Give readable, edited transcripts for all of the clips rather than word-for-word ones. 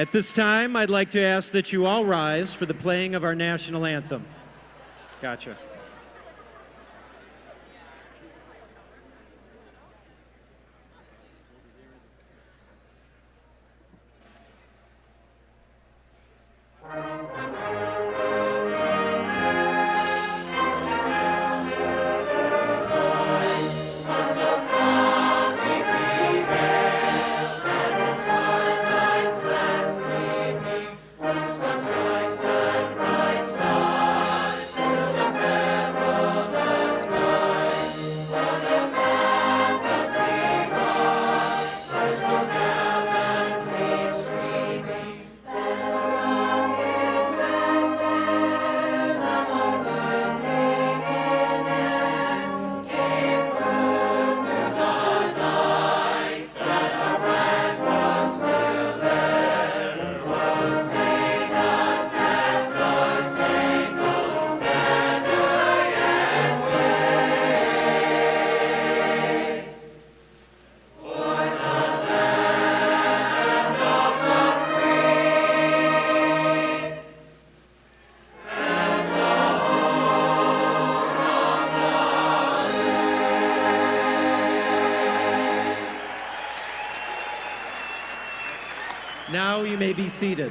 At this time, I'd like to ask that you all rise for the playing of our national anthem. Gotcha. Now you may be seated.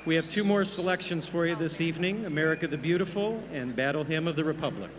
We have two more selections for you this evening, America the Beautiful and Battle Hymn of the Republic.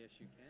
Yes, you can.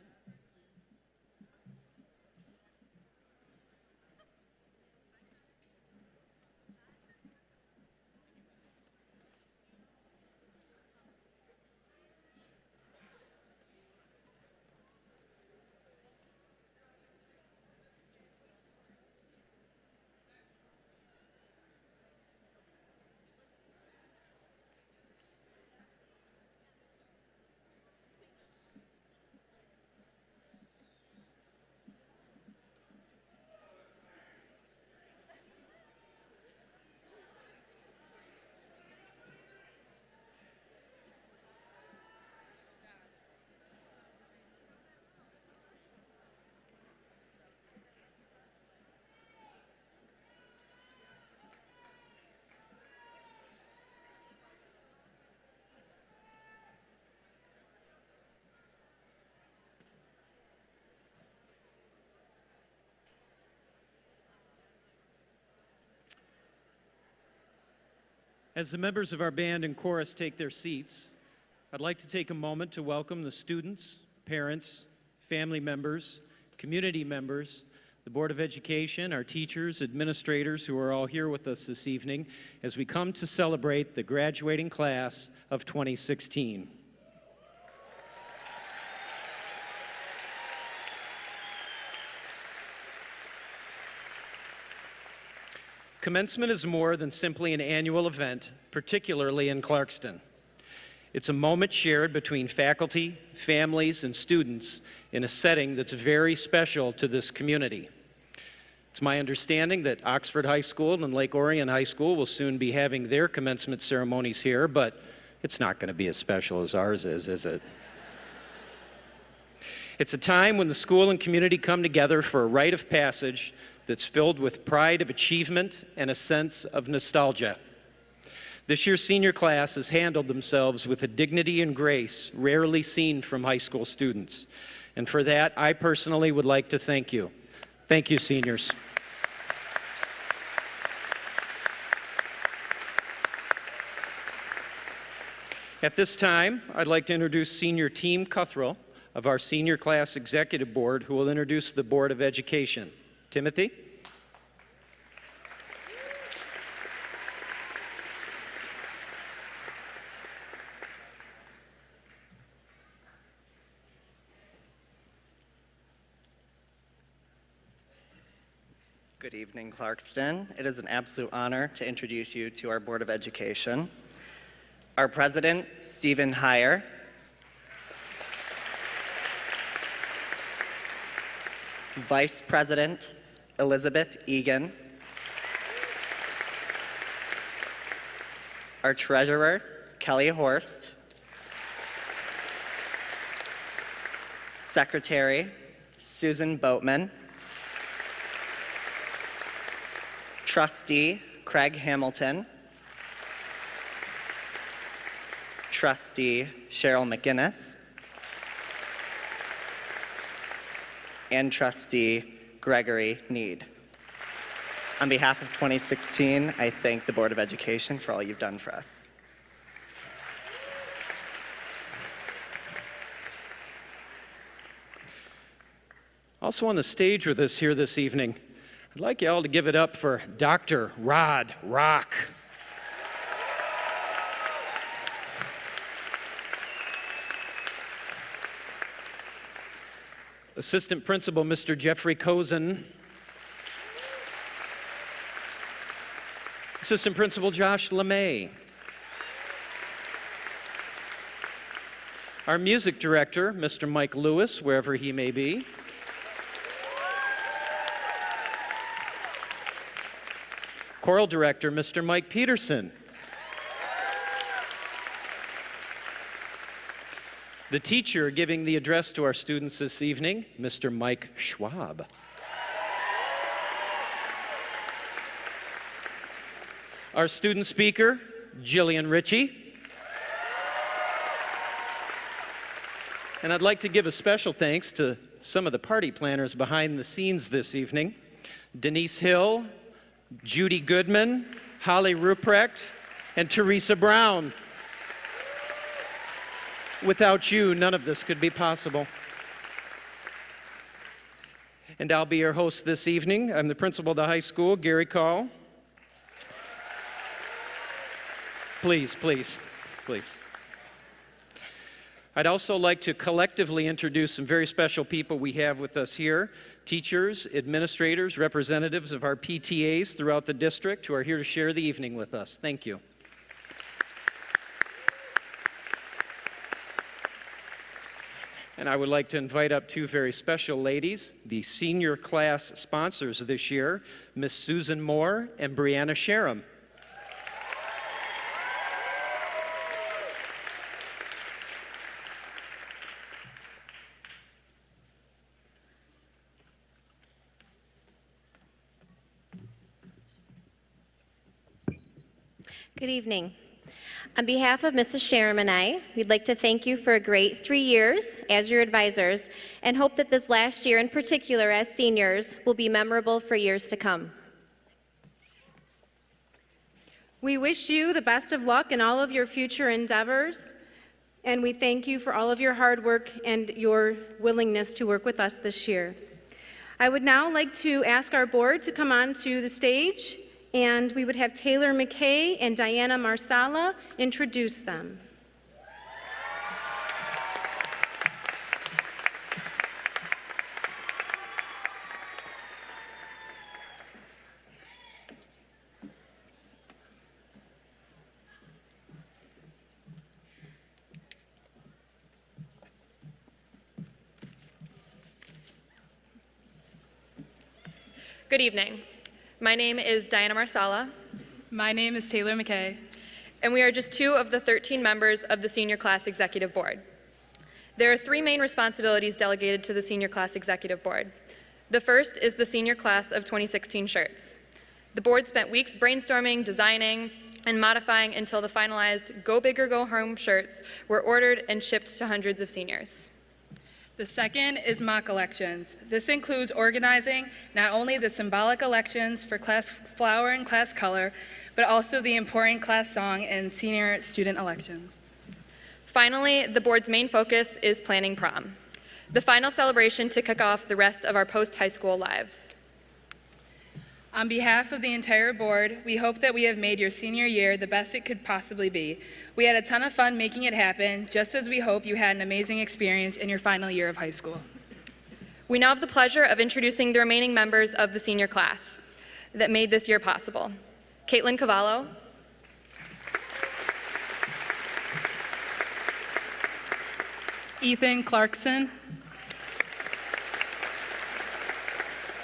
As the members of our band and chorus take their seats, I'd like to take a moment to welcome the students, parents, family members, community members, the Board of Education, our teachers, administrators who are all here with us this evening as we come to celebrate the graduating class of 2016. Commencement is more than simply an annual event, particularly in Clarkston. It's a moment shared between faculty, families, and students in a setting that's very special to this community. It's my understanding that Oxford High School and Lake Orion High School will soon be having their commencement ceremonies here, but it's not going to be as special as ours is it? It's a time when the school and community come together for a rite of passage that's filled with pride of achievement and a sense of nostalgia. This year's senior class has handled themselves with a dignity and grace rarely seen from high school students. And for that, I personally would like to thank you. Thank you, seniors. At this time, I'd like to introduce Senior Team Cuthrell of our Senior Class Executive Board, who will introduce the Board of Education. Timothy? Good evening, Clarkston. It is an absolute honor to introduce you to our Board of Education. Our President, Stephen Heyer. Vice President, Elizabeth Egan. Our Treasurer, Kelly Horst. Secretary, Susan Boatman. Trustee, Craig Hamilton. Trustee, Cheryl McGinnis. And Trustee, Gregory Need. On behalf of 2016, I thank the Board of Education for all you've done for us. Also on the stage with us here this evening, I'd like you all to give it up for Dr. Rod Rock. Assistant Principal, Mr. Jeffrey Cozen. Assistant Principal, Josh LeMay. Our Music Director, Mr. Mike Lewis, wherever he may be. Choral Director, Mr. Mike Peterson. The teacher giving the address to our students this evening, Mr. Mike Schwab. Our student speaker, Jillian Ritchie. And I'd like to give a special thanks to some of the party planners behind the scenes this evening. Denise Hill, Judy Goodman, Holly Ruprecht, and Teresa Brown. Without you, none of this could be possible. And I'll be your host this evening. I'm the principal of the high school, Gary Call. Please, please, please. I'd also like to collectively introduce some very special people we have with us here, teachers, administrators, representatives of our PTAs throughout the district who are here to share the evening with us. Thank you. And I would like to invite up two very special ladies, the senior class sponsors this year, Miss Susan Moore and Brianna Sharam. Good evening. On behalf of Mrs. Sharam and I, we'd like to thank you for a great 3 years as your advisors and hope that this last year in particular as seniors will be memorable for years to come. We wish you the best of luck in all of your future endeavors, and we thank you for all of your hard work and your willingness to work with us this year. I would now like to ask our board to come on to the stage, and we would have Taylor McKay and Diana Marsala introduce them. Good evening. My name is Diana Marsala. My name is Taylor McKay. And we are just 2 of the 13 members of the Senior Class Executive Board. There are 3 main responsibilities delegated to the Senior Class Executive Board. The first is the Senior Class of 2016 shirts. The board spent weeks brainstorming, designing, and modifying until the finalized Go Big or Go Home shirts were ordered and shipped to hundreds of seniors. The second is mock elections. This includes organizing not only the symbolic elections for class flower and class color, but also the important class song and senior student elections. Finally, the board's main focus is planning prom, the final celebration to kick off the rest of our post-high school lives. On behalf of the entire board, we hope that we have made your senior year the best it could possibly be. We had a ton of fun making it happen, just as we hope you had an amazing experience in your final year of high school. We now have the pleasure of introducing the remaining members of the senior class that made this year possible. Caitlin Cavallo, Ethan Clarkson,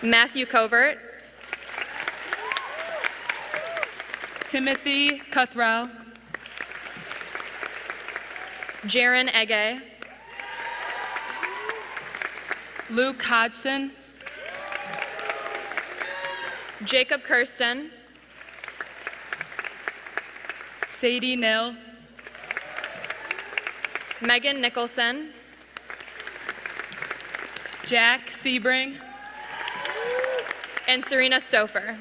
Matthew Covert, Timothy Cuthrell, Jaron Ege, Luke Hodgson, Jacob Kirsten, Sadie Nill, Megan Nicholson, Jack Sebring, and Serena Stouffer.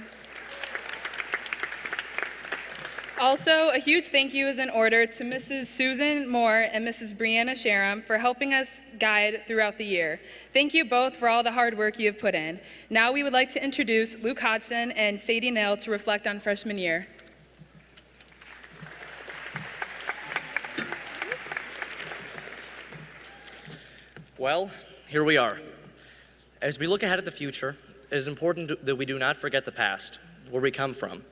Also, a huge thank you is in order to Mrs. Susan Moore and Mrs. Brianna Sharam for helping us guide throughout the year. Thank you both for all the hard work you have put in. Now we would like to introduce Luke Hodgson and Sadie Nill to reflect on freshman year. Well, here we are. As we look ahead at the future, it is important that we do not forget the past, where we come from,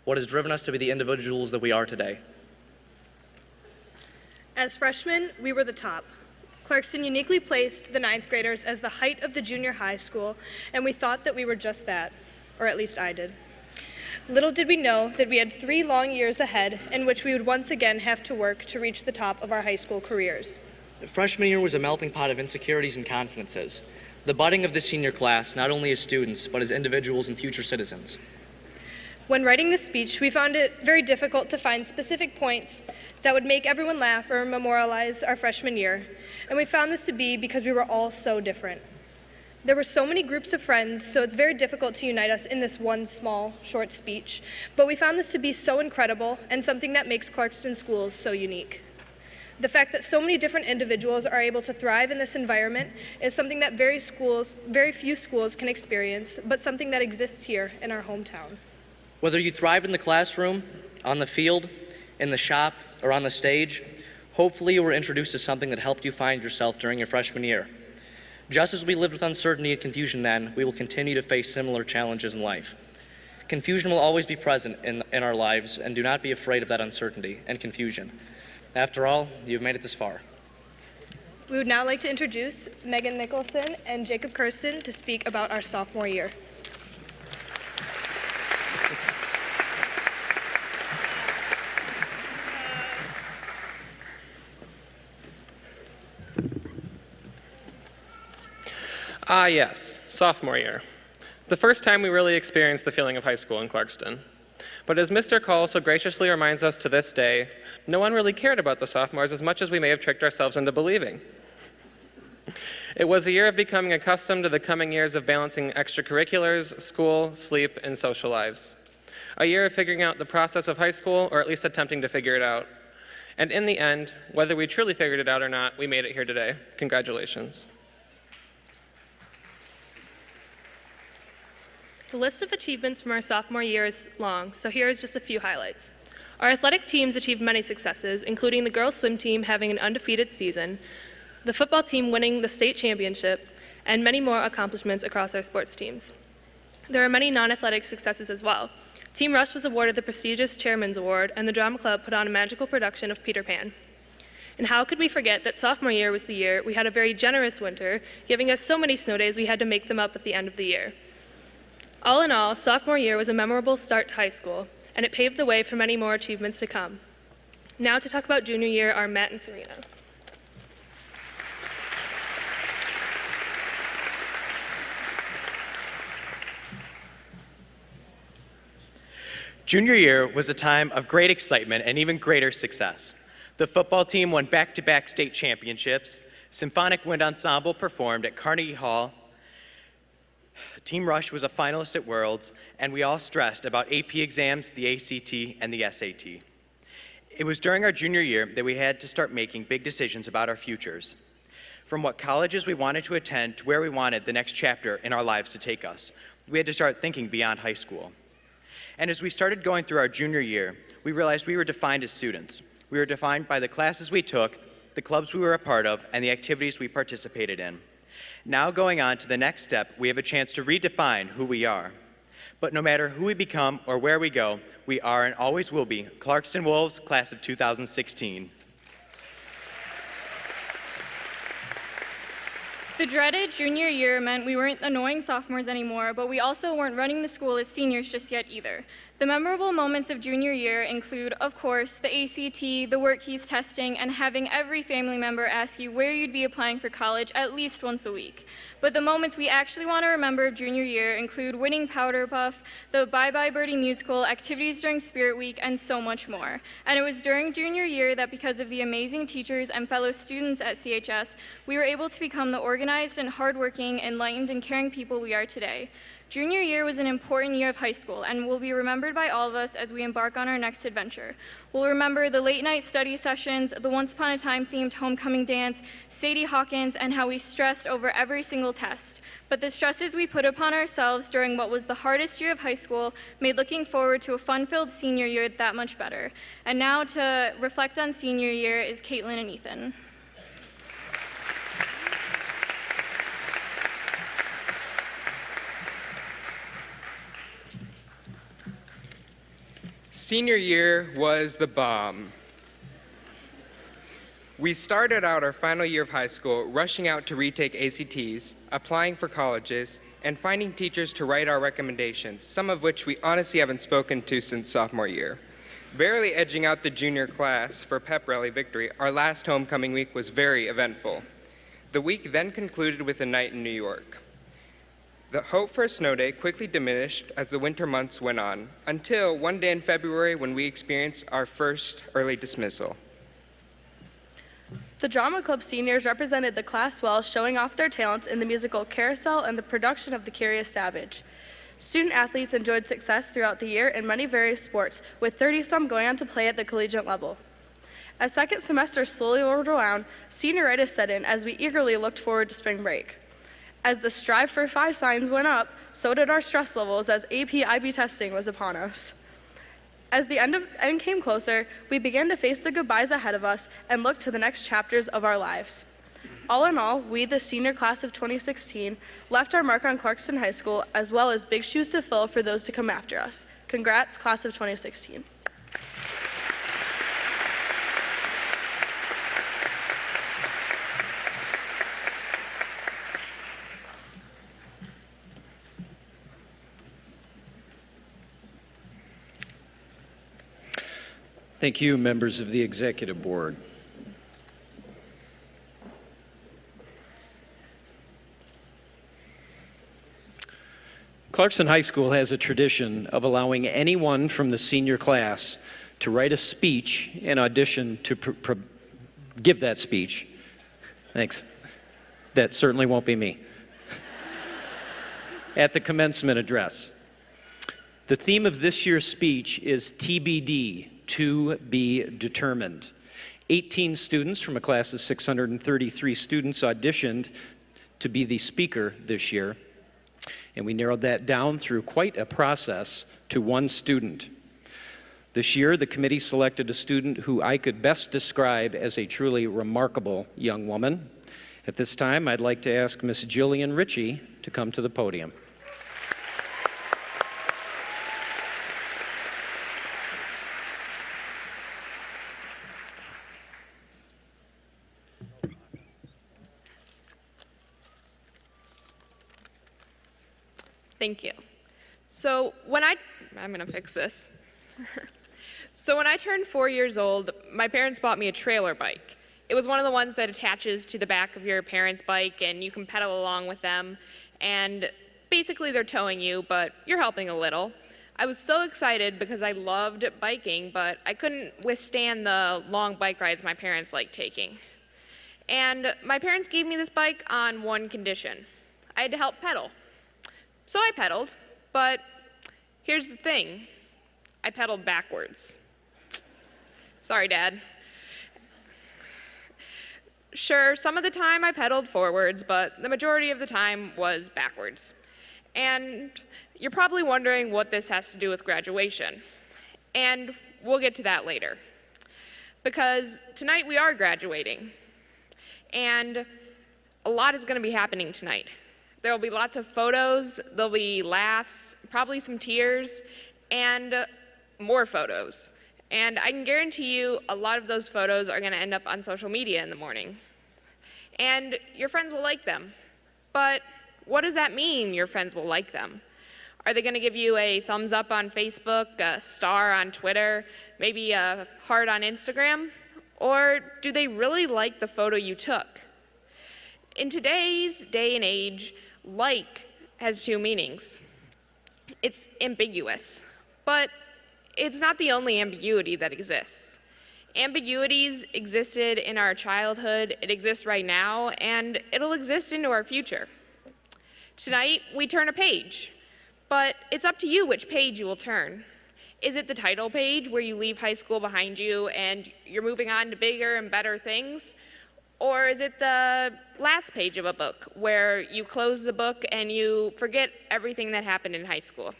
what has driven us to be the individuals that we are today. As freshmen, we were the top. Clarkston uniquely placed the 9th graders as the height of the junior high school, and we thought that we were just that, or at least I did. Little did we know that we had 3 long years ahead in which we would once again have to work to reach the top of our high school careers. Freshman year was a melting pot of insecurities and confidences. The budding of the senior class, not only as students, but as individuals and future citizens. When writing this speech, we found it very difficult to find specific points that would make everyone laugh or memorialize our freshman year, and we found this to be because we were all so different. There were so many groups of friends, so it's very difficult to unite us in this one small, short speech, but we found this to be so incredible and something that makes Clarkston schools so unique. The fact that so many different individuals are able to thrive in this environment is something that very few schools can experience, but something that exists here in our hometown. Whether you thrived in the classroom, on the field, in the shop, or on the stage, hopefully you were introduced to something that helped you find yourself during your freshman year. Just as we lived with uncertainty and confusion then, we will continue to face similar challenges in life. Confusion will always be present in our lives, and do not be afraid of that uncertainty and confusion. After all, you've made it this far. We would now like to introduce Megan Nicholson and Jacob Kirsten to speak about our sophomore year. Yes, sophomore year. The first time we really experienced the feeling of high school in Clarkston. But as Mr. Cole so graciously reminds us to this day, no one really cared about the sophomores as much as we may have tricked ourselves into believing. It was a year of becoming accustomed to the coming years of balancing extracurriculars, school, sleep, and social lives. A year of figuring out the process of high school, or at least attempting to figure it out. And in the end, whether we truly figured it out or not, we made it here today. Congratulations. The list of achievements from our sophomore year is long, so here is just a few highlights. Our athletic teams achieved many successes, including the girls' swim team having an undefeated season, the football team winning the state championship, and many more accomplishments across our sports teams. There are many non-athletic successes as well. Team Rush was awarded the prestigious Chairman's Award, and the Drama Club put on a magical production of Peter Pan. And how could we forget that sophomore year was the year we had a very generous winter, giving us so many snow days we had to make them up at the end of the year. All in all, sophomore year was a memorable start to high school, and it paved the way for many more achievements to come. Now to talk about junior year are Matt and Serena. Junior year was a time of great excitement and even greater success. The football team won back-to-back state championships, Symphonic Wind Ensemble performed at Carnegie Hall, Team Rush was a finalist at Worlds, and we all stressed about AP exams, the ACT, and the SAT. It was during our junior year that we had to start making big decisions about our futures. From what colleges we wanted to attend to where we wanted the next chapter in our lives to take us. We had to start thinking beyond high school. And as we started going through our junior year, we realized we were defined as students. We were defined by the classes we took, the clubs we were a part of, and the activities we participated in. Now going on to the next step, we have a chance to redefine who we are. But no matter who we become or where we go, we are and always will be Clarkston Wolves, class of 2016. The dreaded junior year meant we weren't annoying sophomores anymore, but we also weren't running the school as seniors just yet either. The memorable moments of junior year include, of course, the ACT, the work keys testing, and having every family member ask you where you'd be applying for college at least once a week. But the moments we actually want to remember of junior year include winning Powder Puff, the Bye Bye Birdie musical, activities during Spirit Week, and so much more. And it was during junior year that because of the amazing teachers and fellow students at CHS, we were able to become the organized and hardworking, enlightened, and caring people we are today. Junior year was an important year of high school and will be remembered by all of us as we embark on our next adventure. We'll remember the late night study sessions, the Once Upon a Time themed homecoming dance, Sadie Hawkins, and how we stressed over every single test. But the stresses we put upon ourselves during what was the hardest year of high school made looking forward to a fun-filled senior year that much better. And now to reflect on senior year is Caitlin and Ethan. Senior year was the bomb. We started out our final year of high school rushing out to retake ACTs, applying for colleges, and finding teachers to write our recommendations, some of which we honestly haven't spoken to since sophomore year. Barely edging out the junior class for pep rally victory, our last homecoming week was very eventful. The week then concluded with a night in New York. The hope for a snow day quickly diminished as the winter months went on, until one day in February when we experienced our first early dismissal. The Drama Club seniors represented the class well, showing off their talents in the musical Carousel and the production of The Curious Savage. Student athletes enjoyed success throughout the year in many various sports, with 30-some going on to play at the collegiate level. As second semester slowly rolled around, senioritis set in as we eagerly looked forward to spring break. As the strive for 5 signs went up, so did our stress levels as AP IB testing was upon us. As the end came closer, we began to face the goodbyes ahead of us and look to the next chapters of our lives. All in all, we, the senior class of 2016, left our mark on Clarkston High School, as well as big shoes to fill for those to come after us. Congrats, class of 2016. Thank you, members of the Executive Board. Clarkston High School has a tradition of allowing anyone from the senior class to write a speech and audition to give that speech. Thanks. That certainly won't be me. At the commencement address. The theme of this year's speech is TBD, to be determined. 18 students from a class of 633 students auditioned to be the speaker this year, and we narrowed that down through quite a process to one student. This year, the committee selected a student who I could best describe as a truly remarkable young woman. At this time, I'd like to ask Ms. Jillian Ritchie to come to the podium. Thank you. So I'm gonna fix this. So when I turned 4 years old, my parents bought me a trailer bike. It was one of the ones that attaches to the back of your parents' bike and you can pedal along with them. And basically they're towing you, but you're helping a little. I was so excited because I loved biking, but I couldn't withstand the long bike rides my parents liked taking. And my parents gave me this bike on one condition. I had to help pedal. So I pedaled, but here's the thing. I pedaled backwards. Sorry, Dad. Sure, some of the time I pedaled forwards, but the majority of the time was backwards. And you're probably wondering what this has to do with graduation. And we'll get to that later. Because tonight we are graduating. And a lot is going to be happening tonight. There will be lots of photos, there'll be laughs, probably some tears, and more photos. And I can guarantee you a lot of those photos are going to end up on social media in the morning. And your friends will like them. But what does that mean, your friends will like them? Are they going to give you a thumbs up on Facebook, a star on Twitter, maybe a heart on Instagram? Or do they really like the photo you took? In today's day and age, like has two meanings. It's ambiguous, but it's not the only ambiguity that exists. Ambiguities existed in our childhood, it exists right now, and it'll exist into our future. Tonight, we turn a page, but it's up to you which page you will turn. Is it the title page where you leave high school behind you and you're moving on to bigger and better things? Or is it the last page of a book where you close the book and you forget everything that happened in high school?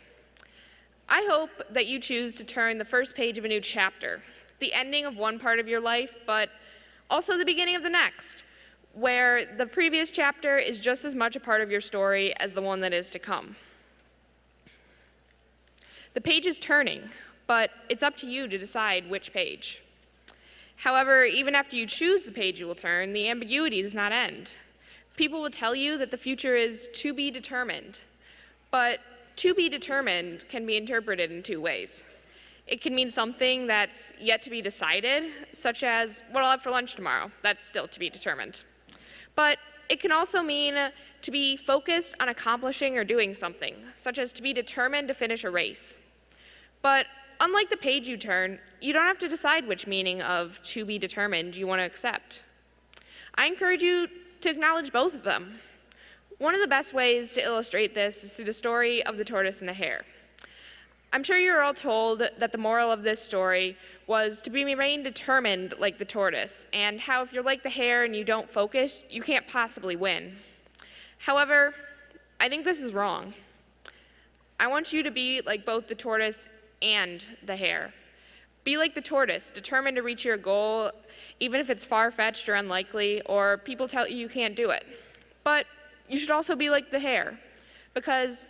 I hope that you choose to turn the first page of a new chapter, the ending of one part of your life, but also the beginning of the next, where the previous chapter is just as much a part of your story as the one that is to come. The page is turning, but it's up to you to decide which page. However, even after you choose the page you will turn, the ambiguity does not end. People will tell you that the future is to be determined, but to be determined can be interpreted in two ways. It can mean something that's yet to be decided, such as what I'll have for lunch tomorrow. That's still to be determined. But it can also mean to be focused on accomplishing or doing something, such as to be determined to finish a race. But unlike the page you turn, you don't have to decide which meaning of to be determined you want to accept. I encourage you to acknowledge both of them. One of the best ways to illustrate this is through the story of the tortoise and the hare. I'm sure you're all told that the moral of this story was to remain determined like the tortoise, and how if you're like the hare and you don't focus, you can't possibly win. However, I think this is wrong. I want you to be like both the tortoise and the hare. Be like the tortoise, determined to reach your goal, even if it's far-fetched or unlikely, or people tell you you can't do it. But you should also be like the hare, because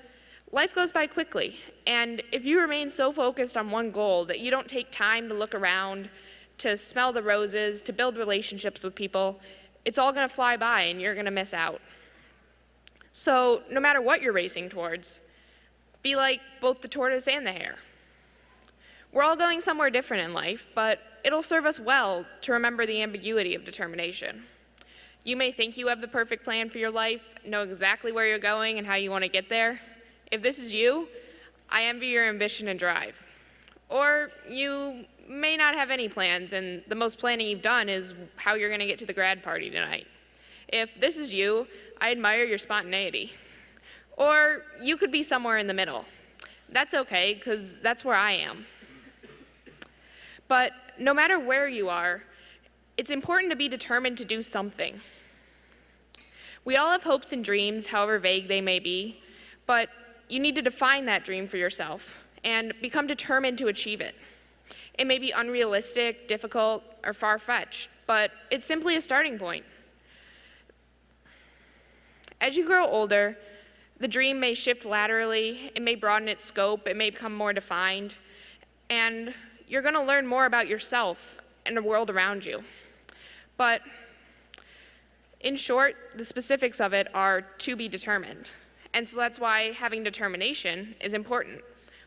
life goes by quickly, and if you remain so focused on one goal that you don't take time to look around, to smell the roses, to build relationships with people, it's all going to fly by and you're going to miss out. So no matter what you're racing towards, be like both the tortoise and the hare. We're all going somewhere different in life, but it'll serve us well to remember the ambiguity of determination. You may think you have the perfect plan for your life, know exactly where you're going and how you want to get there. If this is you, I envy your ambition and drive. Or you may not have any plans, and the most planning you've done is how you're going to get to the grad party tonight. If this is you, I admire your spontaneity. Or you could be somewhere in the middle. That's okay, because that's where I am. But no matter where you are, it's important to be determined to do something. We all have hopes and dreams, however vague they may be, but you need to define that dream for yourself and become determined to achieve it. It may be unrealistic, difficult, or far-fetched, but it's simply a starting point. As you grow older, the dream may shift laterally, it may broaden its scope, it may become more defined, and you're going to learn more about yourself and the world around you. But in short, the specifics of it are to be determined. And so that's why having determination is important.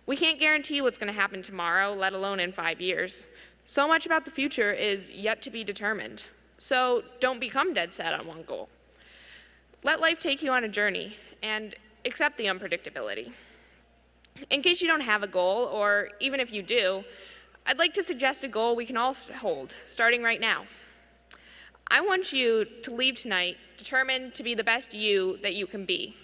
We can't guarantee what's going to happen tomorrow, let alone in 5 years. So much about the future is yet to be determined. So don't become dead set on one goal. Let life take you on a journey and accept the unpredictability. In case you don't have a goal, or even if you do, I'd like to suggest a goal we can all hold, starting right now. I want you to leave tonight determined to be the best you that you can be.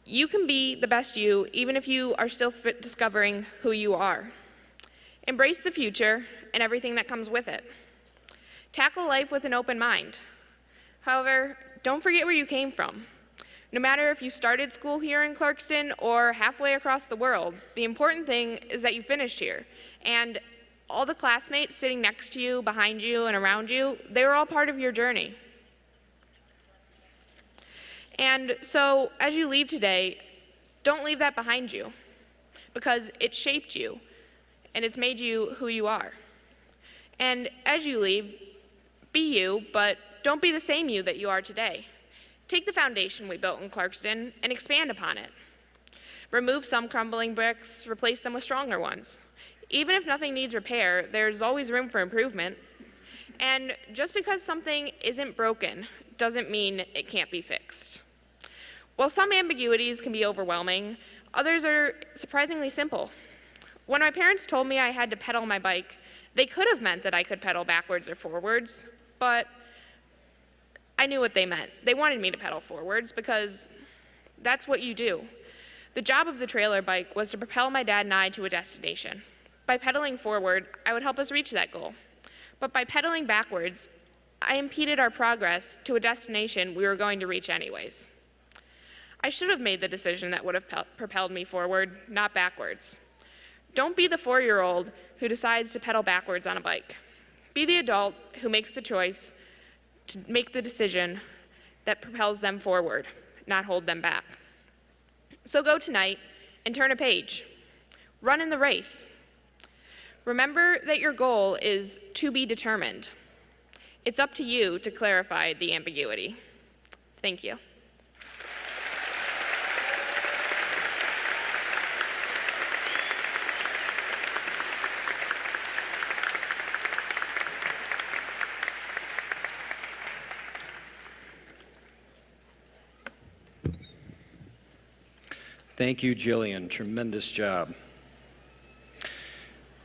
You can be the best you even if you are still discovering who you are. Embrace the future and everything that comes with it. Tackle life with an open mind. However, don't forget where you came from. No matter if you started school here in Clarkston or halfway across the world, the important thing is that you finished here. And all the classmates sitting next to you, behind you, and around you, they were all part of your journey. And so, as you leave today, don't leave that behind you, because it shaped you, and it's made you who you are. And as you leave, be you, but don't be the same you that you are today. Take the foundation we built in Clarkston and expand upon it. Remove some crumbling bricks, replace them with stronger ones. Even if nothing needs repair, there's always room for improvement. And just because something isn't broken doesn't mean it can't be fixed. While some ambiguities can be overwhelming, others are surprisingly simple. When my parents told me I had to pedal my bike, they could have meant that I could pedal backwards or forwards, but I knew what they meant. They wanted me to pedal forwards because that's what you do. The job of the trailer bike was to propel my dad and I to a destination. By pedaling forward, I would help us reach that goal. But by pedaling backwards, I impeded our progress to a destination we were going to reach anyways. I should have made the decision that would have propelled me forward, not backwards. Don't be the 4-year-old who decides to pedal backwards on a bike. Be the adult who makes the choice to make the decision that propels them forward, not hold them back. So go tonight and turn a page. Run in the race. Remember that your goal is to be determined. It's up to you to clarify the ambiguity. Thank you. Thank you, Jillian. Tremendous job.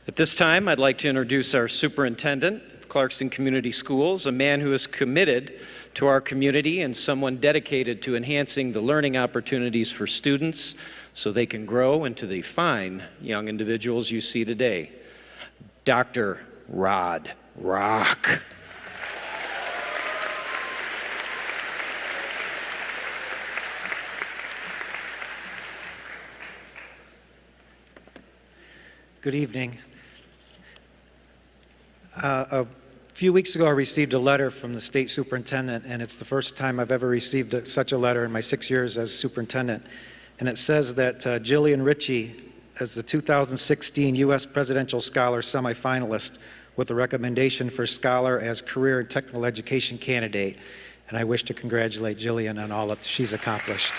At this time, I'd like to introduce our superintendent of Clarkston Community Schools, a man who is committed to our community and someone dedicated to enhancing the learning opportunities for students so they can grow into the fine young individuals you see today. Dr. Rod Rock. Good evening. A few weeks ago, I received a letter from the state superintendent, and it's the first time I've ever received such a letter in my 6 years as superintendent. And it says that Jillian Ritchie is the 2016 U.S. Presidential Scholar semifinalist with a recommendation for Scholar as Career and Technical Education candidate. And I wish to congratulate Jillian on all that she's accomplished.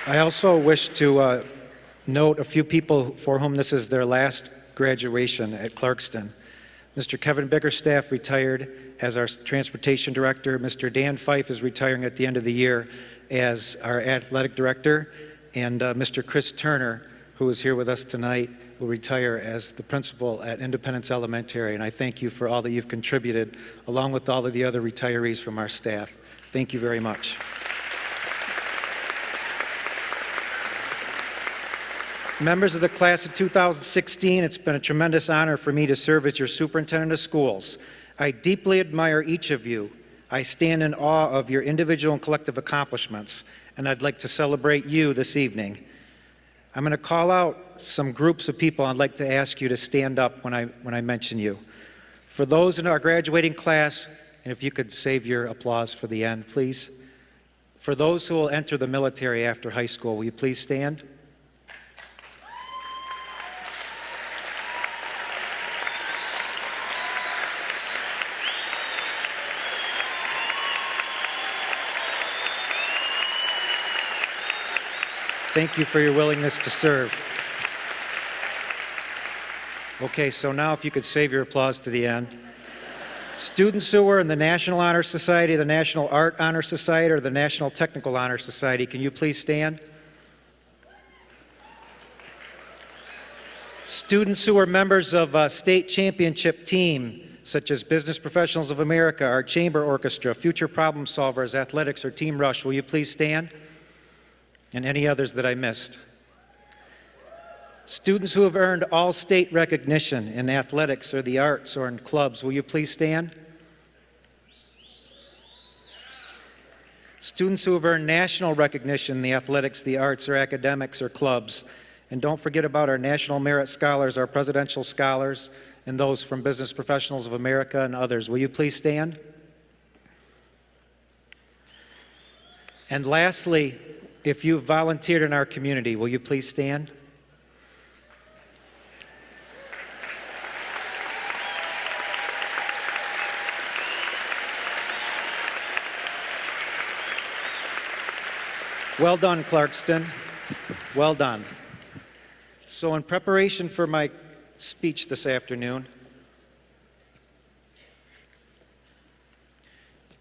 I also wish to note a few people for whom this is their last graduation at Clarkston. Mr. Kevin Bickerstaff retired as our transportation director. Mr. Dan Fife is retiring at the end of the year as our athletic director. And Mr. Chris Turner, who is here with us tonight, will retire as the principal at Independence Elementary. And I thank you for all that you've contributed, along with all of the other retirees from our staff. Thank you very much. Members of the class of 2016, it's been a tremendous honor for me to serve as your superintendent of schools. I deeply admire each of you. I stand in awe of your individual and collective accomplishments, and I'd like to celebrate you this evening. I'm going to call out some groups of people. I'd like to ask you to stand up when I mention you. For those in our graduating class, and if you could save your applause for the end, please. For those who will enter the military after high school, will you please stand? Thank you for your willingness to serve. Okay, so now if you could save your applause to the end. Students who are in the National Honor Society, the National Art Honor Society, or the National Technical Honor Society, can you please stand? Students who are members of a state championship team, such as Business Professionals of America, our Chamber Orchestra, Future Problem Solvers, Athletics, or Team Rush, will you please stand? And any others that I missed. Students who have earned all-state recognition in athletics or the arts or in clubs, will you please stand? Students who have earned national recognition in the athletics, the arts, or academics or clubs. And don't forget about our National Merit Scholars, our Presidential Scholars, and those from Business Professionals of America and others. Will you please stand? And lastly, if you've volunteered in our community, will you please stand? Well done, Clarkston. Well done. So in preparation for my speech this afternoon,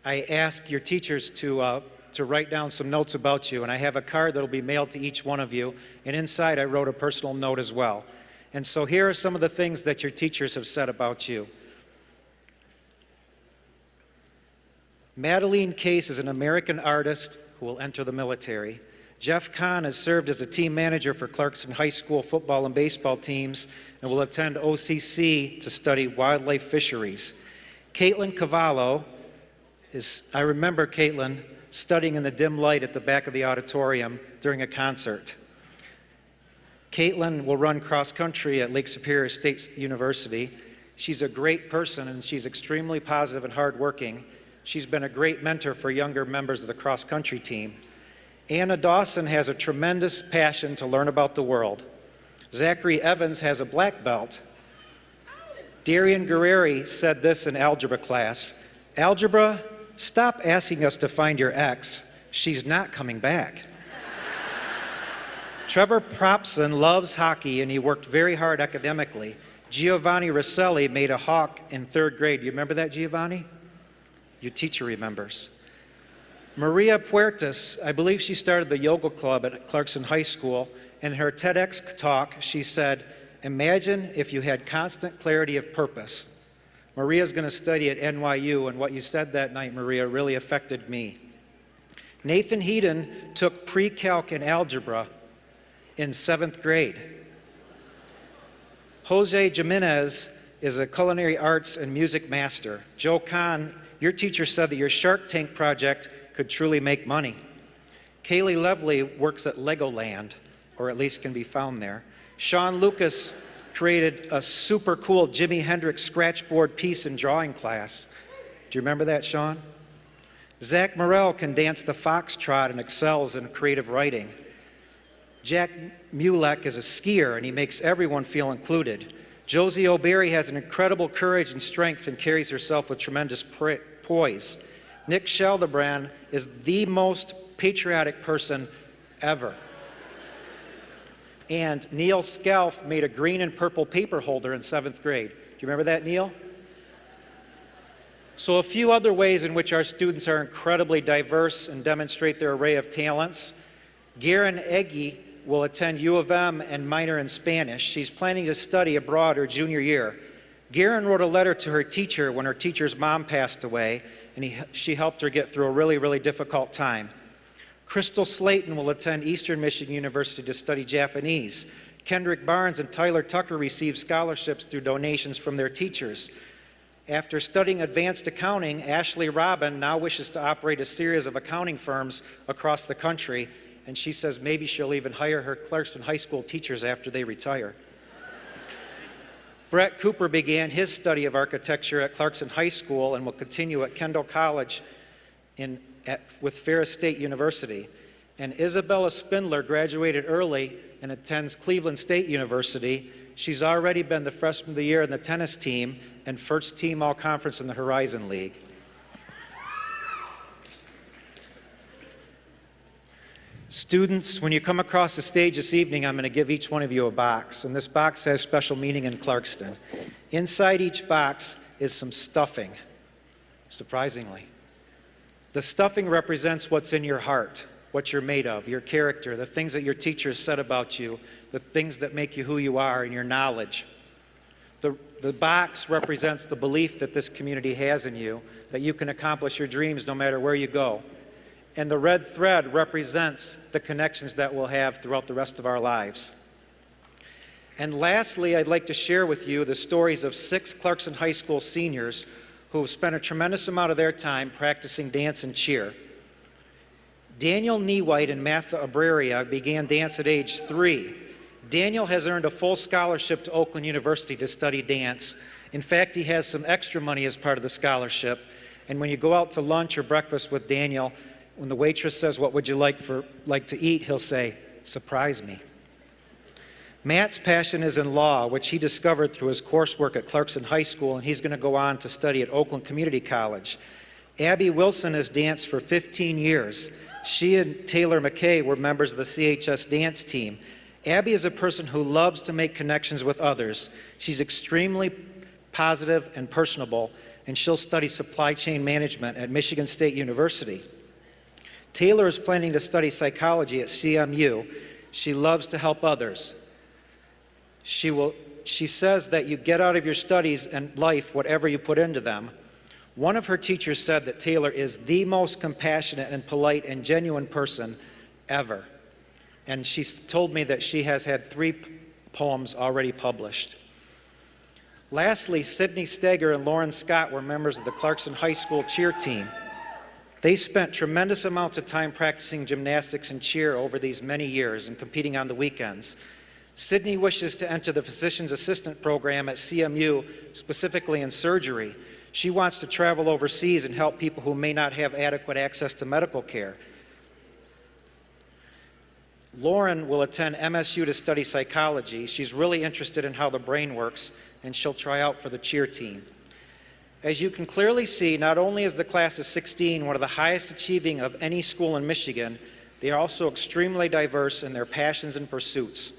I ask your teachers to write down some notes about you, and I have a card that will be mailed to each one of you, and inside I wrote a personal note as well. And so here are some of the things that your teachers have said about you. Madeline Case is an American artist who will enter the military. Jeff Kahn has served as a team manager for Clarkston High School football and baseball teams and will attend OCC to study wildlife fisheries. Caitlin Cavallo I remember Caitlin studying in the dim light at the back of the auditorium during a concert. Caitlin will run cross country at Lake Superior State University. She's a great person and she's extremely positive and hardworking. She's been a great mentor for younger members of the cross country team. Anna Dawson has a tremendous passion to learn about the world. Zachary Evans has a black belt. Darian Guerreri said this in algebra class: "Algebra, stop asking us to find your ex. She's not coming back." Trevor Propson loves hockey and he worked very hard academically. Giovanni Rosselli made a Hawk in 3rd grade. You remember that, Giovanni? Your teacher remembers. Maria Puertas, I believe she started the yoga club at Clarkston High School. In her TEDx talk, she said, "Imagine if you had constant clarity of purpose. Maria's going to study at NYU, and what you said that night, Maria, really affected me. Nathan Heaton took pre-calc and algebra in 7th grade. Jose Jimenez is a culinary arts and music master. Joe Kahn, your teacher said that your Shark Tank project could truly make money. Kaylee Levely works at Legoland, or at least can be found there. Sean Lucas created a super cool Jimi Hendrix scratchboard piece in drawing class. Do you remember that, Sean? Zach Morrell can dance the foxtrot and excels in creative writing. Jack Mulek is a skier, and he makes everyone feel included. Josie O'Berry has an incredible courage and strength and carries herself with tremendous poise. Nick Sheldebrand is the most patriotic person ever. And Neil Scalf made a green and purple paper holder in 7th grade. Do you remember that, Neil? So a few other ways in which our students are incredibly diverse and demonstrate their array of talents. Garen Eggy will attend U of M and minor in Spanish. She's planning to study abroad her junior year. Garen wrote a letter to her teacher when her teacher's mom passed away, and she helped her get through a really, really difficult time. Crystal Slayton will attend Eastern Michigan University to study Japanese. Kendrick Barnes and Tyler Tucker received scholarships through donations from their teachers. After studying advanced accounting, Ashley Robin now wishes to operate a series of accounting firms across the country, and she says maybe she'll even hire her Clarkston High School teachers after they retire. Brett Cooper began his study of architecture at Clarkston High School and will continue at Kendall College with Ferris State University. And Isabella Spindler graduated early and attends Cleveland State University. She's already been the freshman of the year in the tennis team and first team all-conference in the Horizon League. Students, when you come across the stage this evening, I'm going to give each one of you a box, and this box has special meaning in Clarkston. Inside each box is some stuffing, surprisingly. The stuffing represents what's in your heart, what you're made of, your character, the things that your teachers said about you, the things that make you who you are, and your knowledge. The box represents the belief that this community has in you, that you can accomplish your dreams no matter where you go. And the red thread represents the connections that we'll have throughout the rest of our lives. And lastly, I'd like to share with you the stories of 6 Clarkston High School seniors who have spent a tremendous amount of their time practicing dance and cheer. Daniel Niewhite and Matha Abraria began dance at age 3. Daniel has earned a full scholarship to Oakland University to study dance. In fact, he has some extra money as part of the scholarship. And when you go out to lunch or breakfast with Daniel, when the waitress says, "What would you like to eat?" he'll say, "Surprise me." Matt's passion is in law, which he discovered through his coursework at Clarkston High School, and he's going to go on to study at Oakland Community College. Abby Wilson has danced for 15 years. She and Taylor McKay were members of the CHS dance team. Abby is a person who loves to make connections with others. She's extremely positive and personable, and she'll study supply chain management at Michigan State University. Taylor is planning to study psychology at CMU. She loves to help others. She says that you get out of your studies and life whatever you put into them. One of her teachers said that Taylor is the most compassionate and polite and genuine person ever. And she told me that she has had 3 poems already published. Lastly, Sydney Steger and Lauren Scott were members of the Clarkston High School cheer team. They spent tremendous amounts of time practicing gymnastics and cheer over these many years and competing on the weekends. Sydney wishes to enter the physician's assistant program at CMU, specifically in surgery. She wants to travel overseas and help people who may not have adequate access to medical care. Lauren will attend MSU to study psychology. She's really interested in how the brain works, and she'll try out for the cheer team. As you can clearly see, not only is the class of 16 one of the highest achieving of any school in Michigan, they are also extremely diverse in their passions and pursuits.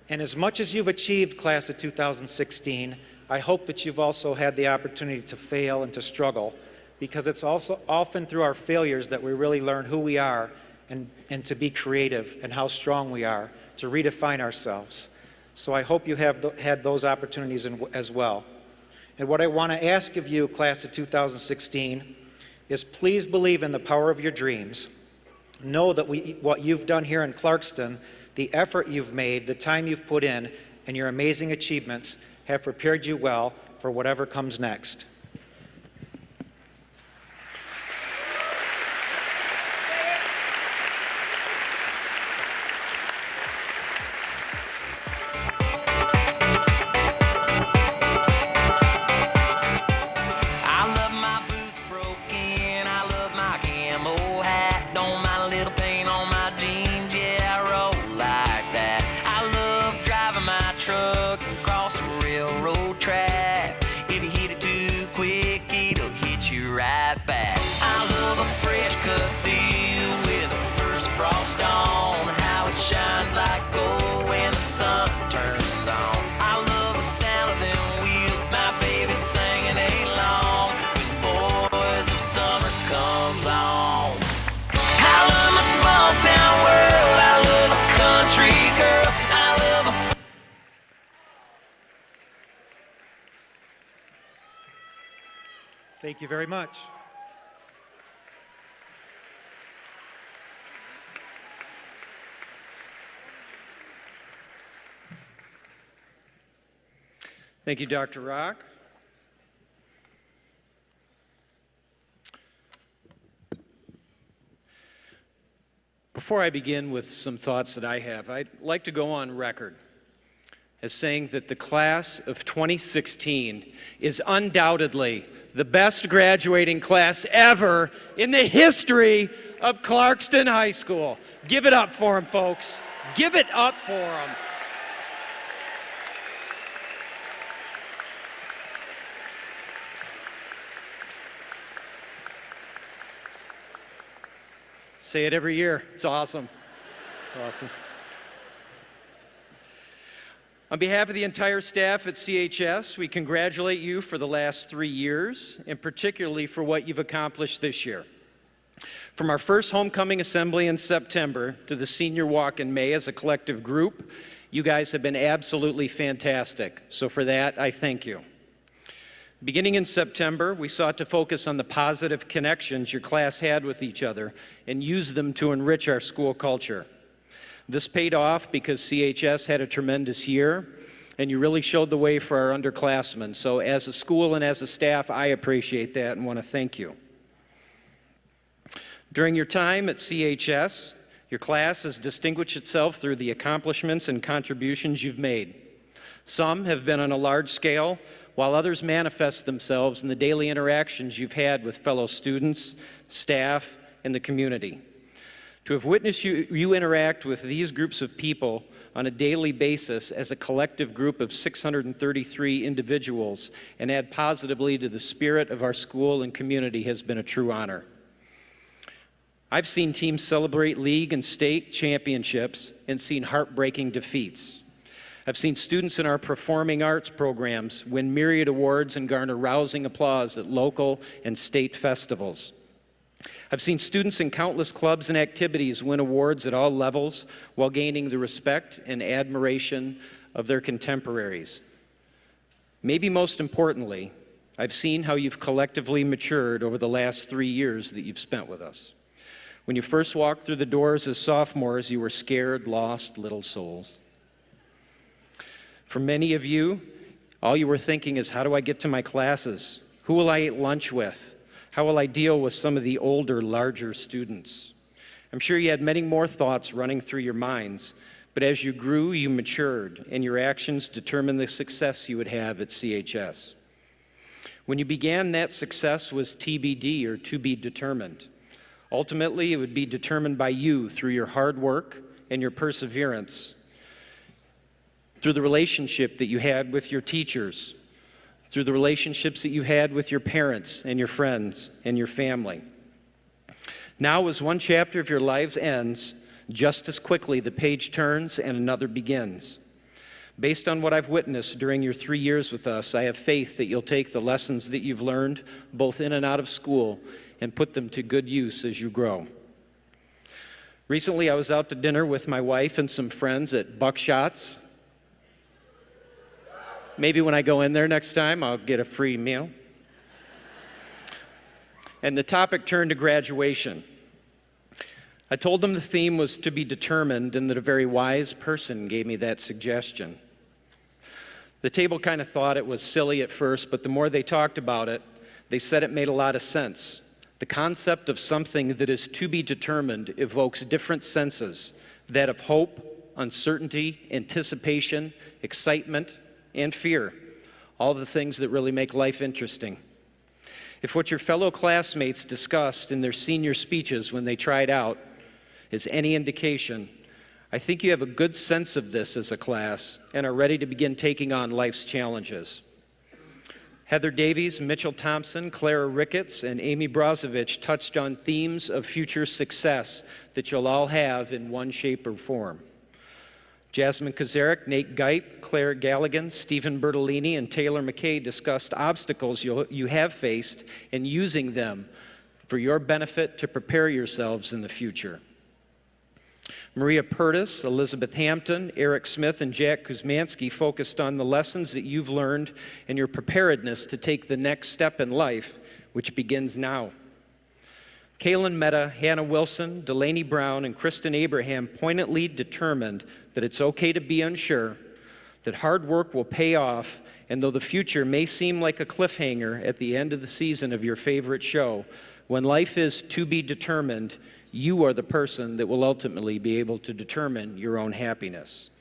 And as much as you've achieved, class of 2016, I hope that you've also had the opportunity to fail and to struggle, because it's also often through our failures that we really learn who we are and to be creative and how strong we are, to redefine ourselves. So I hope you have had those opportunities as well. And what I want to ask of you, class of 2016, is please believe in the power of your dreams. Know that what you've done here in Clarkston, the effort you've made, the time you've put in, and your amazing achievements have prepared you well for whatever comes next. Thank you very much. Thank you, Dr. Rock. Before I begin with some thoughts that I have, I'd like to go on record as saying that the class of 2016 is undoubtedly the best graduating class ever in the history of Clarkston High School. Give it up for them, folks. Give it up for them. Say it every year. It's awesome. Awesome. On behalf of the entire staff at CHS, we congratulate you for the last 3 years, and particularly for what you've accomplished this year. From our first homecoming assembly in September to the senior walk in May as a collective group, you guys have been absolutely fantastic. So for that, I thank you. Beginning in September, we sought to focus on the positive connections your class had with each other and use them to enrich our school culture. This paid off because CHS had a tremendous year, and you really showed the way for our underclassmen. So as a school and as a staff, I appreciate that and want to thank you. During your time at CHS, your class has distinguished itself through the accomplishments and contributions you've made. Some have been on a large scale, while others manifest themselves in the daily interactions you've had with fellow students, staff, and the community. To have witnessed you interact with these groups of people on a daily basis as a collective group of 633 individuals and add positively to the spirit of our school and community has been a true honor. I've seen teams celebrate league and state championships and seen heartbreaking defeats. I've seen students in our performing arts programs win myriad awards and garner rousing applause at local and state festivals. I've seen students in countless clubs and activities win awards at all levels while gaining the respect and admiration of their contemporaries. Maybe most importantly, I've seen how you've collectively matured over the last 3 years that you've spent with us. When you first walked through the doors as sophomores, you were scared, lost little souls. For many of you, all you were thinking is, how do I get to my classes? Who will I eat lunch with? How will I deal with some of the older, larger students? I'm sure you had many more thoughts running through your minds, but as you grew, you matured, and your actions determined the success you would have at CHS. When you began, that success was TBD, or to be determined. Ultimately, it would be determined by you through your hard work and your perseverance, through the relationship that you had with your teachers, through the relationships that you had with your parents and your friends and your family. Now, as one chapter of your lives ends, just as quickly the page turns and another begins. Based on what I've witnessed during your 3 years with us, I have faith that you'll take the lessons that you've learned, both in and out of school, and put them to good use as you grow. Recently, I was out to dinner with my wife and some friends at Buckshot's. Maybe when I go in there next time, I'll get a free meal. And the topic turned to graduation. I told them the theme was to be determined and that a very wise person gave me that suggestion. The table kind of thought it was silly at first, but the more they talked about it, they said it made a lot of sense. The concept of something that is to be determined evokes different senses, that of hope, uncertainty, anticipation, excitement, and fear, all the things that really make life interesting. If what your fellow classmates discussed in their senior speeches when they tried out is any indication, I think you have a good sense of this as a class and are ready to begin taking on life's challenges. Heather Davies, Mitchell Thompson, Clara Ricketts, and Amy Brozovich touched on themes of future success that you'll all have in one shape or form. Jasmine Kazarek, Nate Geip, Claire Galligan, Stephen Bertolini, and Taylor McKay discussed obstacles you have faced and using them for your benefit to prepare yourselves in the future. Maria Purtis, Elizabeth Hampton, Eric Smith, and Jack Kuzmansky focused on the lessons that you've learned and your preparedness to take the next step in life, which begins now. Kaylin Mehta, Hannah Wilson, Delaney Brown, and Kristen Abraham poignantly determined that it's okay to be unsure, that hard work will pay off, and though the future may seem like a cliffhanger at the end of the season of your favorite show, when life is to be determined, you are the person that will ultimately be able to determine your own happiness.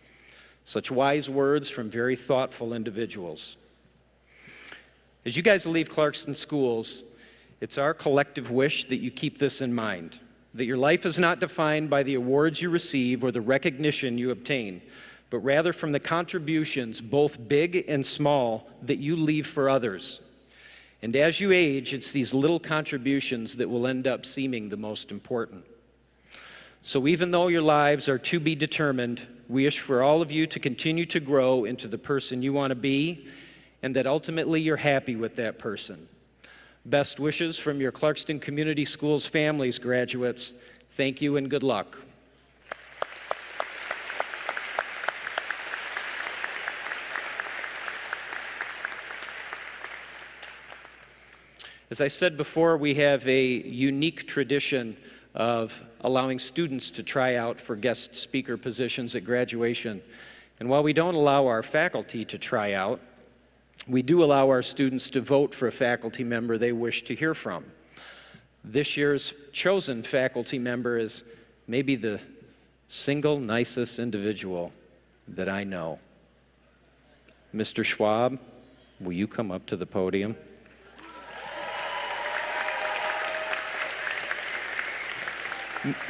Such wise words from very thoughtful individuals. As you guys leave Clarkston schools, it's our collective wish that you keep this in mind, that your life is not defined by the awards you receive or the recognition you obtain, but rather from the contributions, both big and small, that you leave for others. And as you age, it's these little contributions that will end up seeming the most important. So even though your lives are to be determined, we wish for all of you to continue to grow into the person you want to be, and that ultimately you're happy with that person. Best wishes from your Clarkston Community Schools families, graduates. Thank you and good luck. As I said before, we have a unique tradition of allowing students to try out for guest speaker positions at graduation. And while we don't allow our faculty to try out, we do allow our students to vote for a faculty member they wish to hear from. This year's chosen faculty member is maybe the single nicest individual that I know. Mr. Schwab, will you come up to the podium?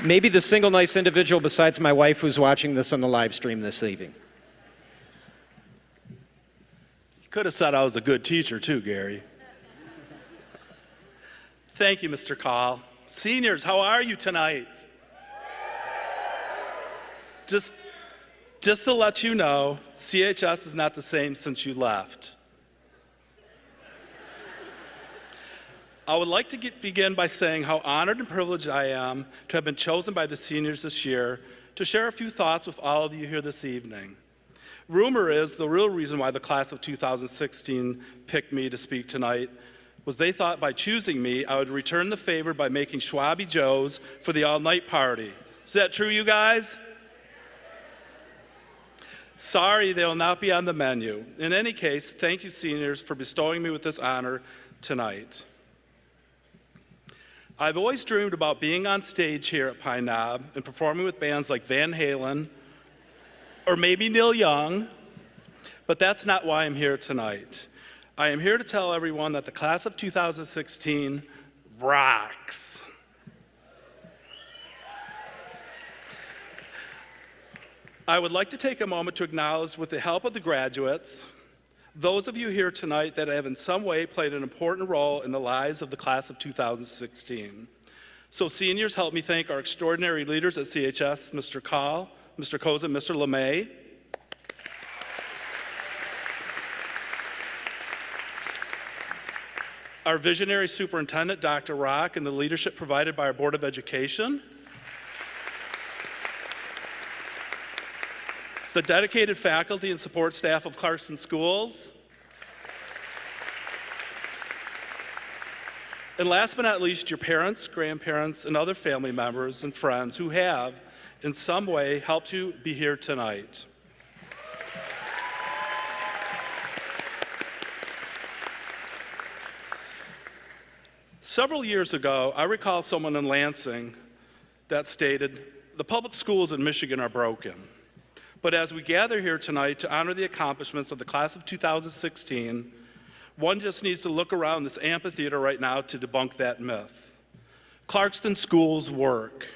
Maybe the single nice individual besides my wife who's watching this on the live stream this evening. You could have said I was a good teacher too, Gary. Thank you, Mr. Call. Seniors, how are you tonight? Just to let you know, CHS is not the same since you left. I would like to begin by saying how honored and privileged I am to have been chosen by the seniors this year to share a few thoughts with all of you here this evening. Rumor is the real reason why the class of 2016 picked me to speak tonight was they thought by choosing me, I would return the favor by making Schwabby Joes for the all-night party. Is that true, you guys? Sorry, they will not be on the menu. In any case, thank you, seniors, for bestowing me with this honor tonight. I've always dreamed about being on stage here at Pine Knob and performing with bands like Van Halen or maybe Neil Young, but that's not why I'm here tonight. I am here to tell everyone that the class of 2016 rocks. I would like to take a moment to acknowledge, with the help of the graduates, those of you here tonight that have in some way played an important role in the lives of the class of 2016. So seniors, help me thank our extraordinary leaders at CHS, Mr. Call, Mr. Koza, and Mr. LeMay. Our visionary superintendent, Dr. Rock, and the leadership provided by our Board of Education. The dedicated faculty and support staff of Clarkston Schools, And last but not least, your parents, grandparents, and other family members and friends who have, in some way, helped you be here tonight. Several years ago, I recall someone in Lansing that stated, "The public schools in Michigan are broken." But as we gather here tonight to honor the accomplishments of the class of 2016, one just needs to look around this amphitheater right now to debunk that myth. Clarkston schools work.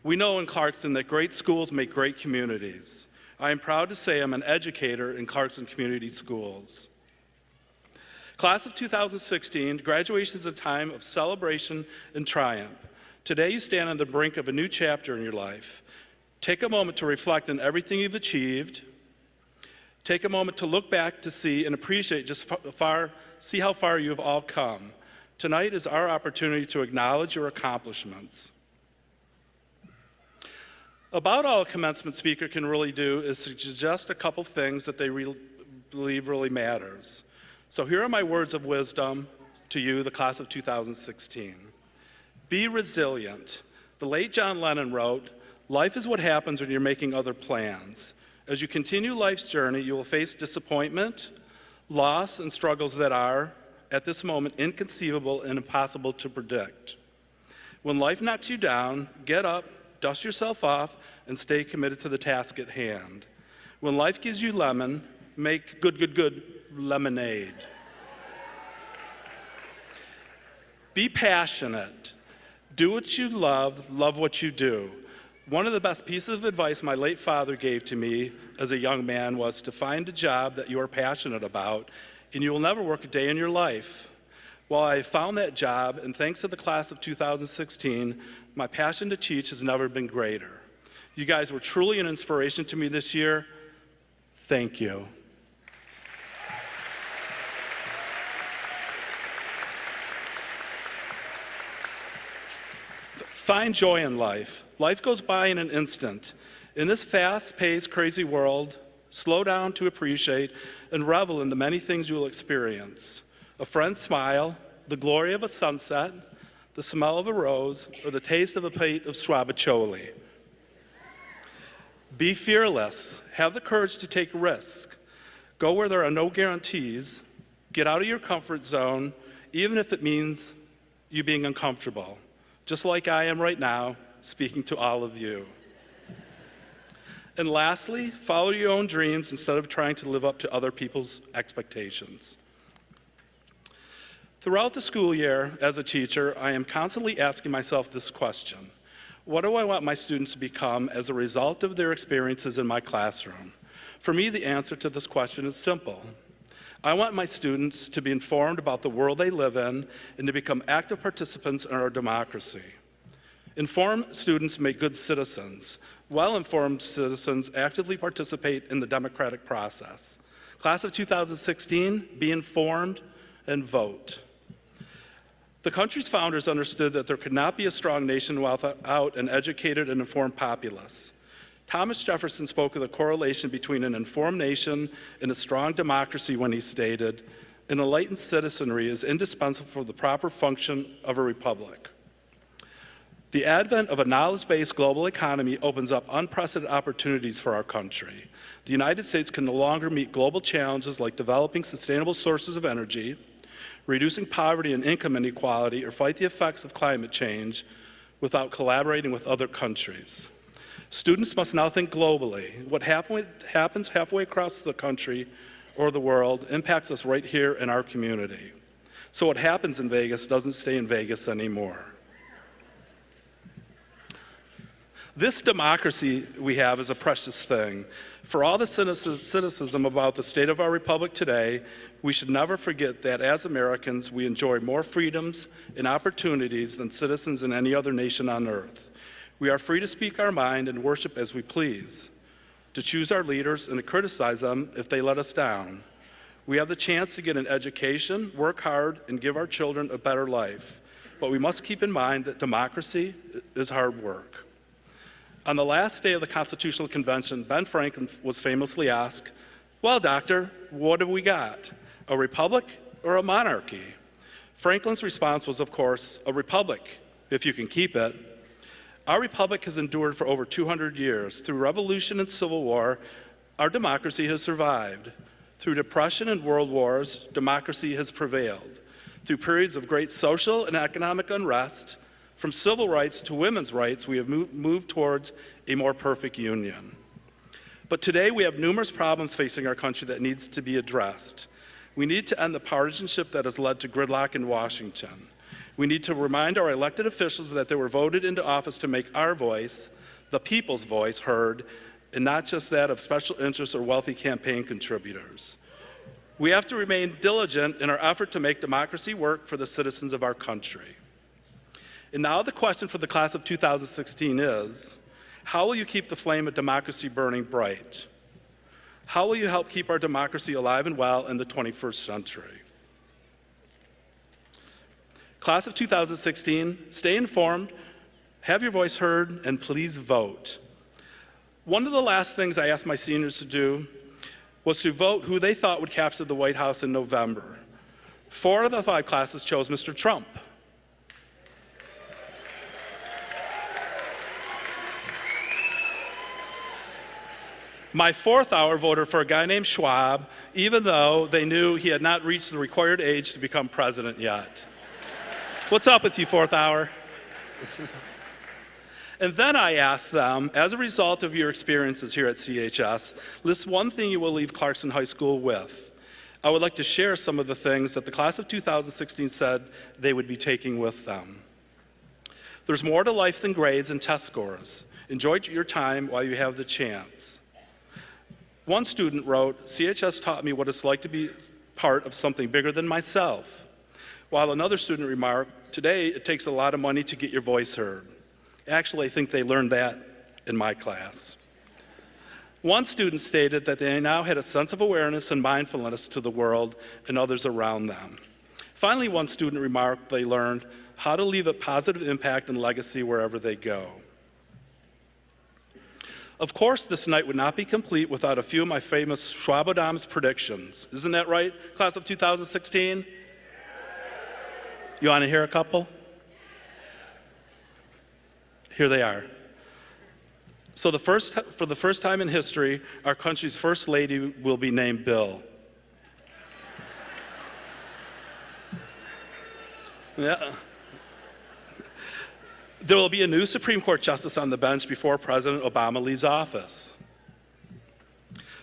We know in Clarkston that great schools make great communities. I am proud to say I'm an educator in Clarkston Community Schools. Class of 2016, graduation is a time of celebration and triumph. Today you stand on the brink of a new chapter in your life. Take a moment to reflect on everything you've achieved. Take a moment to look back to see and appreciate see how far you have all come. Tonight is our opportunity to acknowledge your accomplishments. About all a commencement speaker can really do is suggest a couple things that they believe really matters. So here are my words of wisdom to you, the class of 2016. Be resilient. The late John Lennon wrote, "Life is what happens when you're making other plans. As you continue life's journey, you will face disappointment, loss, and struggles that are, at this moment, inconceivable and impossible to predict. When life knocks you down, get up, dust yourself off, and stay committed to the task at hand. When life gives you lemon, make good lemonade. Be passionate. Do what you love what you do." One of the best pieces of advice my late father gave to me as a young man was to find a job that you are passionate about, and you will never work a day in your life. Well, I found that job, and thanks to the class of 2016, my passion to teach has never been greater. You guys were truly an inspiration to me this year. Thank you. Find joy in life. Life goes by in an instant. In this fast-paced, crazy world, slow down to appreciate and revel in the many things you will experience. A friend's smile, the glory of a sunset, the smell of a rose, or the taste of a plate of squabacholi. Be fearless. Have the courage to take risks. Go where there are no guarantees. Get out of your comfort zone, even if it means you being uncomfortable. Just like I am right now, speaking to all of you. And lastly, follow your own dreams instead of trying to live up to other people's expectations. Throughout the school year, as a teacher, I am constantly asking myself this question: what do I want my students to become as a result of their experiences in my classroom? For me, the answer to this question is simple. I want my students to be informed about the world they live in and to become active participants in our democracy. Informed students make good citizens. Well-informed citizens actively participate in the democratic process. Class of 2016, be informed and vote. The country's founders understood that there could not be a strong nation without an educated and informed populace. Thomas Jefferson spoke of the correlation between an informed nation and a strong democracy when he stated, "An enlightened citizenry is indispensable for the proper function of a republic." The advent of a knowledge-based global economy opens up unprecedented opportunities for our country. The United States can no longer meet global challenges like developing sustainable sources of energy, reducing poverty and income inequality, or fight the effects of climate change without collaborating with other countries. Students must now think globally. What happens halfway across the country or the world impacts us right here in our community. So what happens in Vegas doesn't stay in Vegas anymore. This democracy we have is a precious thing. For all the cynicism about the state of our republic today, we should never forget that as Americans, we enjoy more freedoms and opportunities than citizens in any other nation on earth. We are free to speak our mind and worship as we please, to choose our leaders and to criticize them if they let us down. We have the chance to get an education, work hard, and give our children a better life. But we must keep in mind that democracy is hard work. On the last day of the Constitutional Convention, Ben Franklin was famously asked, "Well, doctor, what have we got? A republic or a monarchy?" Franklin's response was, of course, a republic, if you can keep it. Our republic has endured for over 200 years. Through revolution and civil war, our democracy has survived. Through depression and world wars, democracy has prevailed. Through periods of great social and economic unrest, from civil rights to women's rights, we have moved towards a more perfect union. But today we have numerous problems facing our country that needs to be addressed. We need to end the partisanship that has led to gridlock in Washington. We need to remind our elected officials that they were voted into office to make our voice, the people's voice, heard, and not just that of special interests or wealthy campaign contributors. We have to remain diligent in our effort to make democracy work for the citizens of our country. And now the question for the class of 2016 is, how will you keep the flame of democracy burning bright? How will you help keep our democracy alive and well in the 21st century? Class of 2016, stay informed, have your voice heard, and please vote. One of the last things I asked my seniors to do was to vote who they thought would capture the White House in November. 4 of the 5 classes chose Mr. Trump. My 4th hour voted for a guy named Schwab, even though they knew he had not reached the required age to become president yet. What's up with you, 4th hour? And then I asked them, as a result of your experiences here at CHS, list one thing you will leave Clarkson High School with. I would like to share some of the things that the class of 2016 said they would be taking with them. There's more to life than grades and test scores. Enjoy your time while you have the chance. One student wrote, CHS taught me what it's like to be part of something bigger than myself. While another student remarked, today it takes a lot of money to get your voice heard. Actually, I think they learned that in my class. One student stated that they now had a sense of awareness and mindfulness to the world and others around them. Finally, one student remarked they learned how to leave a positive impact and legacy wherever they go. Of course, this night would not be complete without a few of my famous Schwab-Adams predictions. Isn't that right, class of 2016? You want to hear a couple? Here they are. So for the first time in history, our country's first lady will be named Bill. Yeah. There will be a new Supreme Court justice on the bench before President Obama leaves office.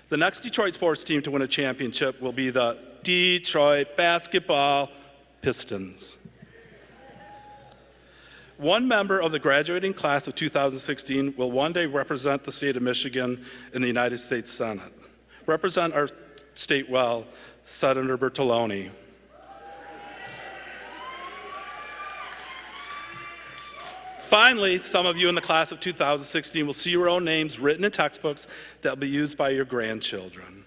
The next Detroit sports team to win a championship will be the Detroit Basketball Pistons. One member of the graduating class of 2016 will one day represent the state of Michigan in the United States Senate. Represent our state well, Senator Bertoloni. Finally, some of you in the class of 2016 will see your own names written in textbooks that will be used by your grandchildren.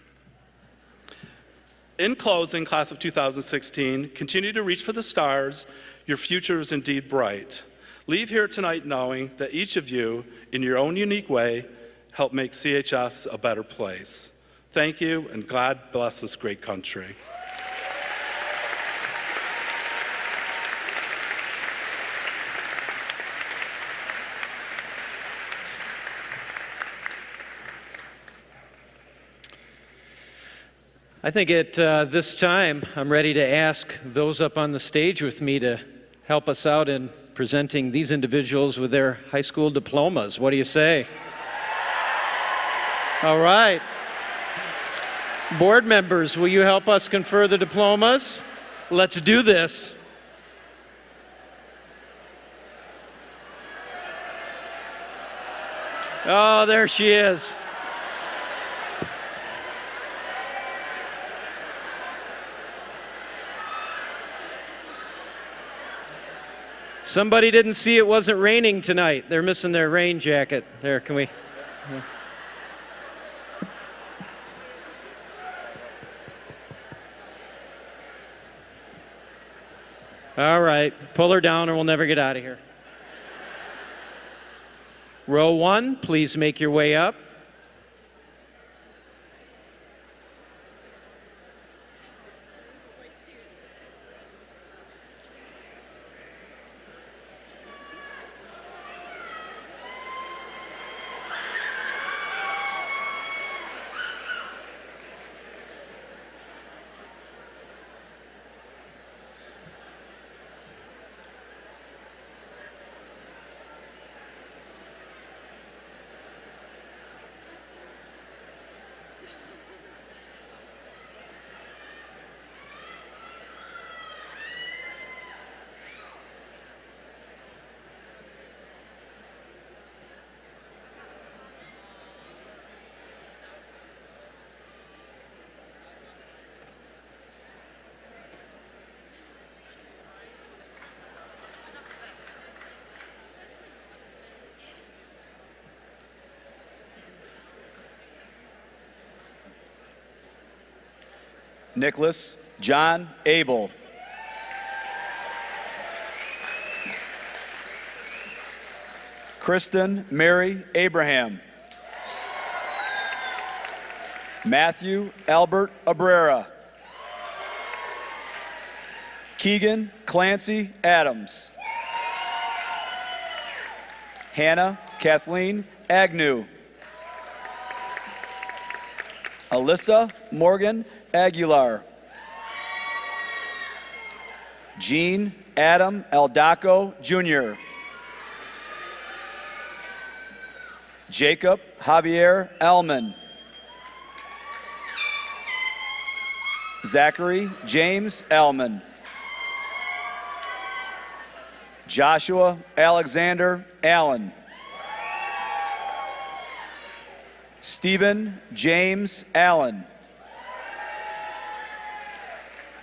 In closing, class of 2016, continue to reach for the stars. Your future is indeed bright. Leave here tonight knowing that each of you, in your own unique way, help make CHS a better place. Thank you, and God bless this great country. I think at this time, I'm ready to ask those up on the stage with me to help us out in presenting these individuals with their high school diplomas. What do you say? All right. Board members, will you help us confer the diplomas? Let's do this. Oh, there she is. Somebody didn't see it wasn't raining tonight. They're missing their rain jacket. There, can we? Yeah. All right, pull her down or we'll never get out of here. Row 1, please make your way up. Nicholas John Abel. Kristen Mary Abraham. Matthew Albert Abrera. Keegan Clancy Adams. Hannah Kathleen Agnew. Alyssa Morgan Aguilar. Gene Adam Aldaco Jr. Jacob Javier Elman. Zachary James Elman. Joshua Alexander Allen. Stephen James Allen.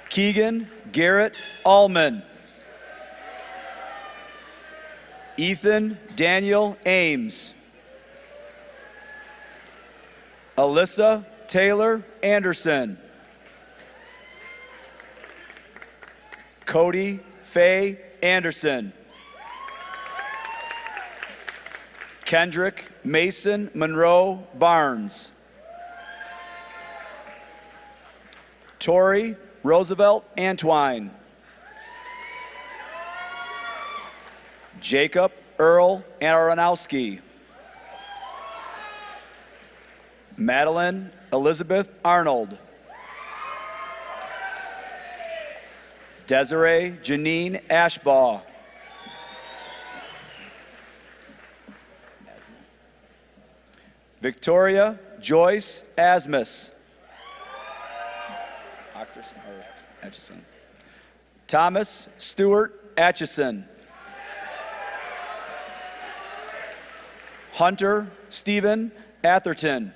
Keegan Garrett Allman. Ethan Daniel Ames. Alyssa Taylor Anderson. Cody Faye Anderson. Kendrick Mason Monroe Barnes. Tori Roosevelt Antwine. Jacob Earl Aronowski. Madeline Elizabeth Arnold. Desiree Janine Ashbaugh. Victoria Joyce Asmus. Atchison. Thomas Stewart Atchison. Hunter Stephen Atherton.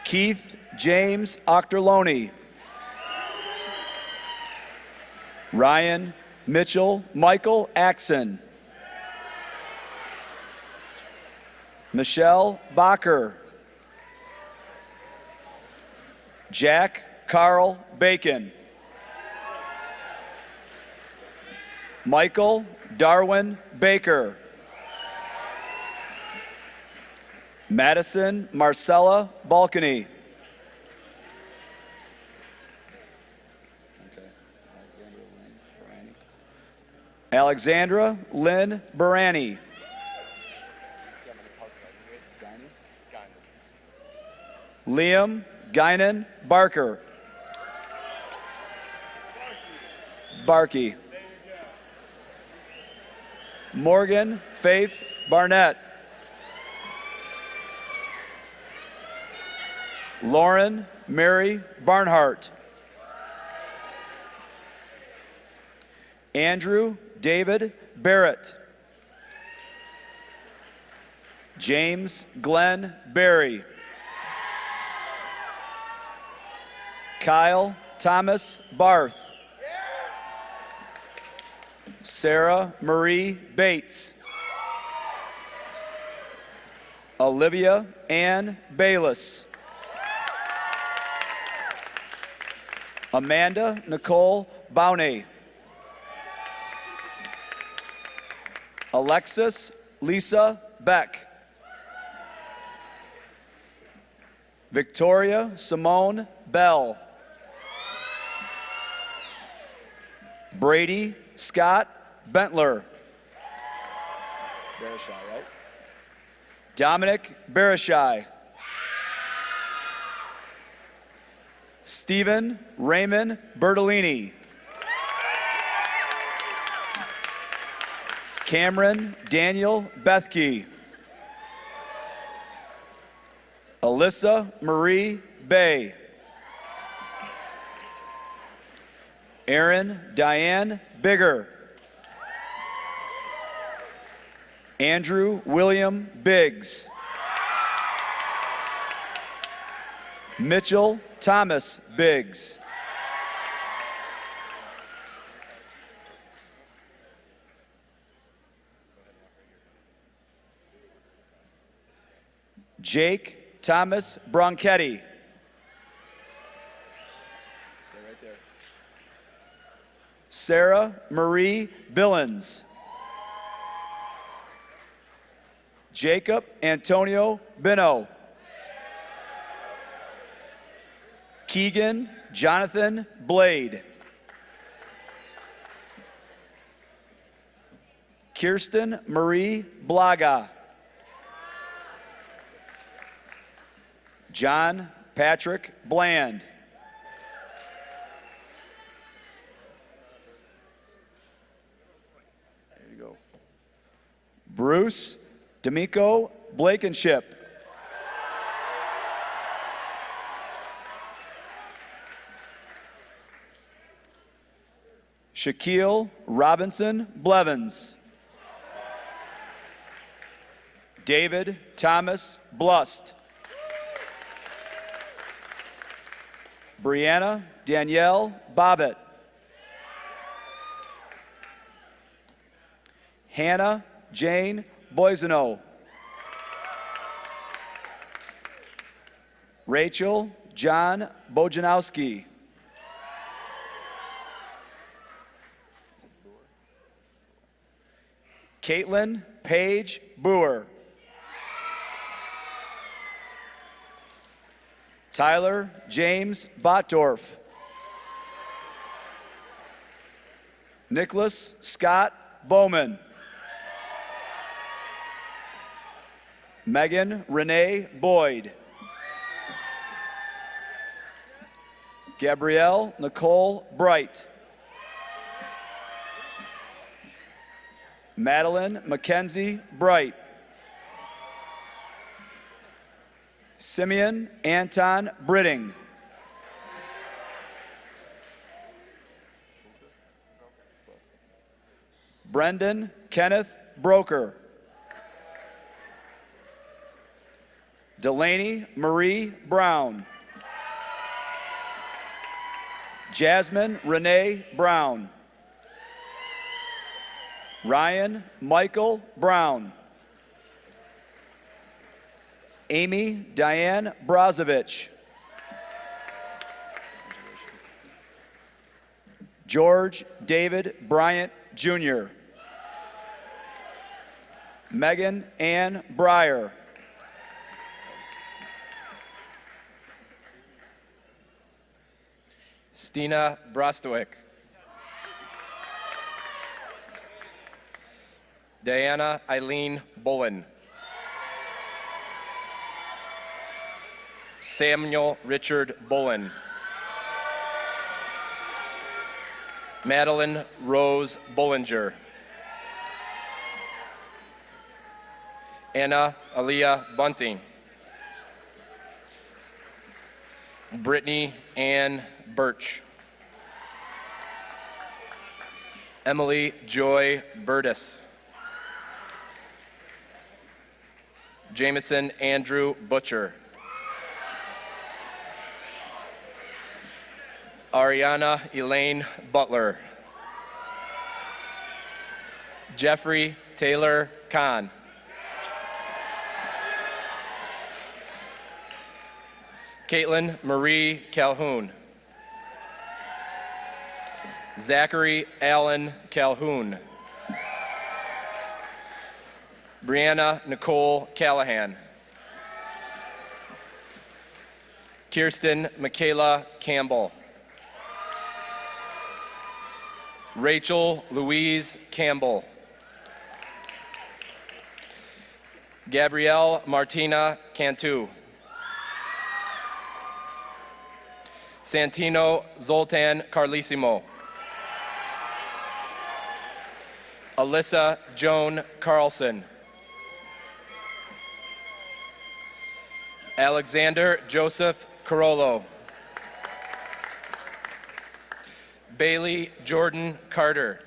Keith James Octorloni. Ryan Mitchell Michael Axon. Michelle Bacher. Jack Carl Bacon. Michael Darwin Baker. Madison Marcella Balcony. Alexandra Lynn Barani. Liam Guinan Barker. Barkey. Morgan Faith Barnett. Lauren Mary Barnhart. Andrew David Barrett. James Glenn Berry. Kyle Thomas Barth. Sarah Marie Bates. Olivia Ann Bayless. Amanda Nicole Bowney. Alexis Lisa Beck. Victoria Simone Bell. Brady Scott Bentler. Barashai, right? Dominic Barashai. Stephen Raymond Bertolini. Cameron Daniel Bethke. Alyssa Marie Bay. Aaron Diane Bigger. Andrew William Biggs. Mitchell Thomas Biggs. Jake Thomas Bronchetti. Stay right there. Sarah Marie Billins. Jacob Antonio Bino. Keegan Jonathan Blade. Kirsten Marie Blaga. John Patrick Bland. There you go. Bruce D'Amico Blankenship. Shaquille Robinson Blevins. David Thomas Blust. Brianna Danielle Bobbitt. Hannah Jane Boiseno. Rachel John Bojanowski. Caitlin Paige Boer. Tyler James Botdorf. Nicholas Scott Bowman. Megan Renee Boyd. Gabrielle Nicole Bright. Madeline Mackenzie Bright. Simeon Anton Britting. Brendan Kenneth Broker. Delaney Marie Brown. Jasmine Renee Brown. Ryan Michael Brown. Amy Diane Brazovich. George David Bryant Jr. Megan Ann Breyer. Stina Brostowick. Diana Eileen Bullen. Samuel Richard Bullen. Madeline Rose Bullinger. Anna Aaliyah Bunting. Brittany Ann Birch. Emily Joy Burtis. Jameson Andrew Butcher. Ariana Elaine Butler. Jeffrey Taylor Kahn. Caitlin Marie Calhoun. Zachary Allen Calhoun. Brianna Nicole Callahan. Kirsten Michaela Campbell. Rachel Louise Campbell. Gabrielle Martina Cantu. Santino Zoltan Carlissimo. Alyssa Joan Carlson. Alexander Joseph Carollo. Bailey Jordan Carter.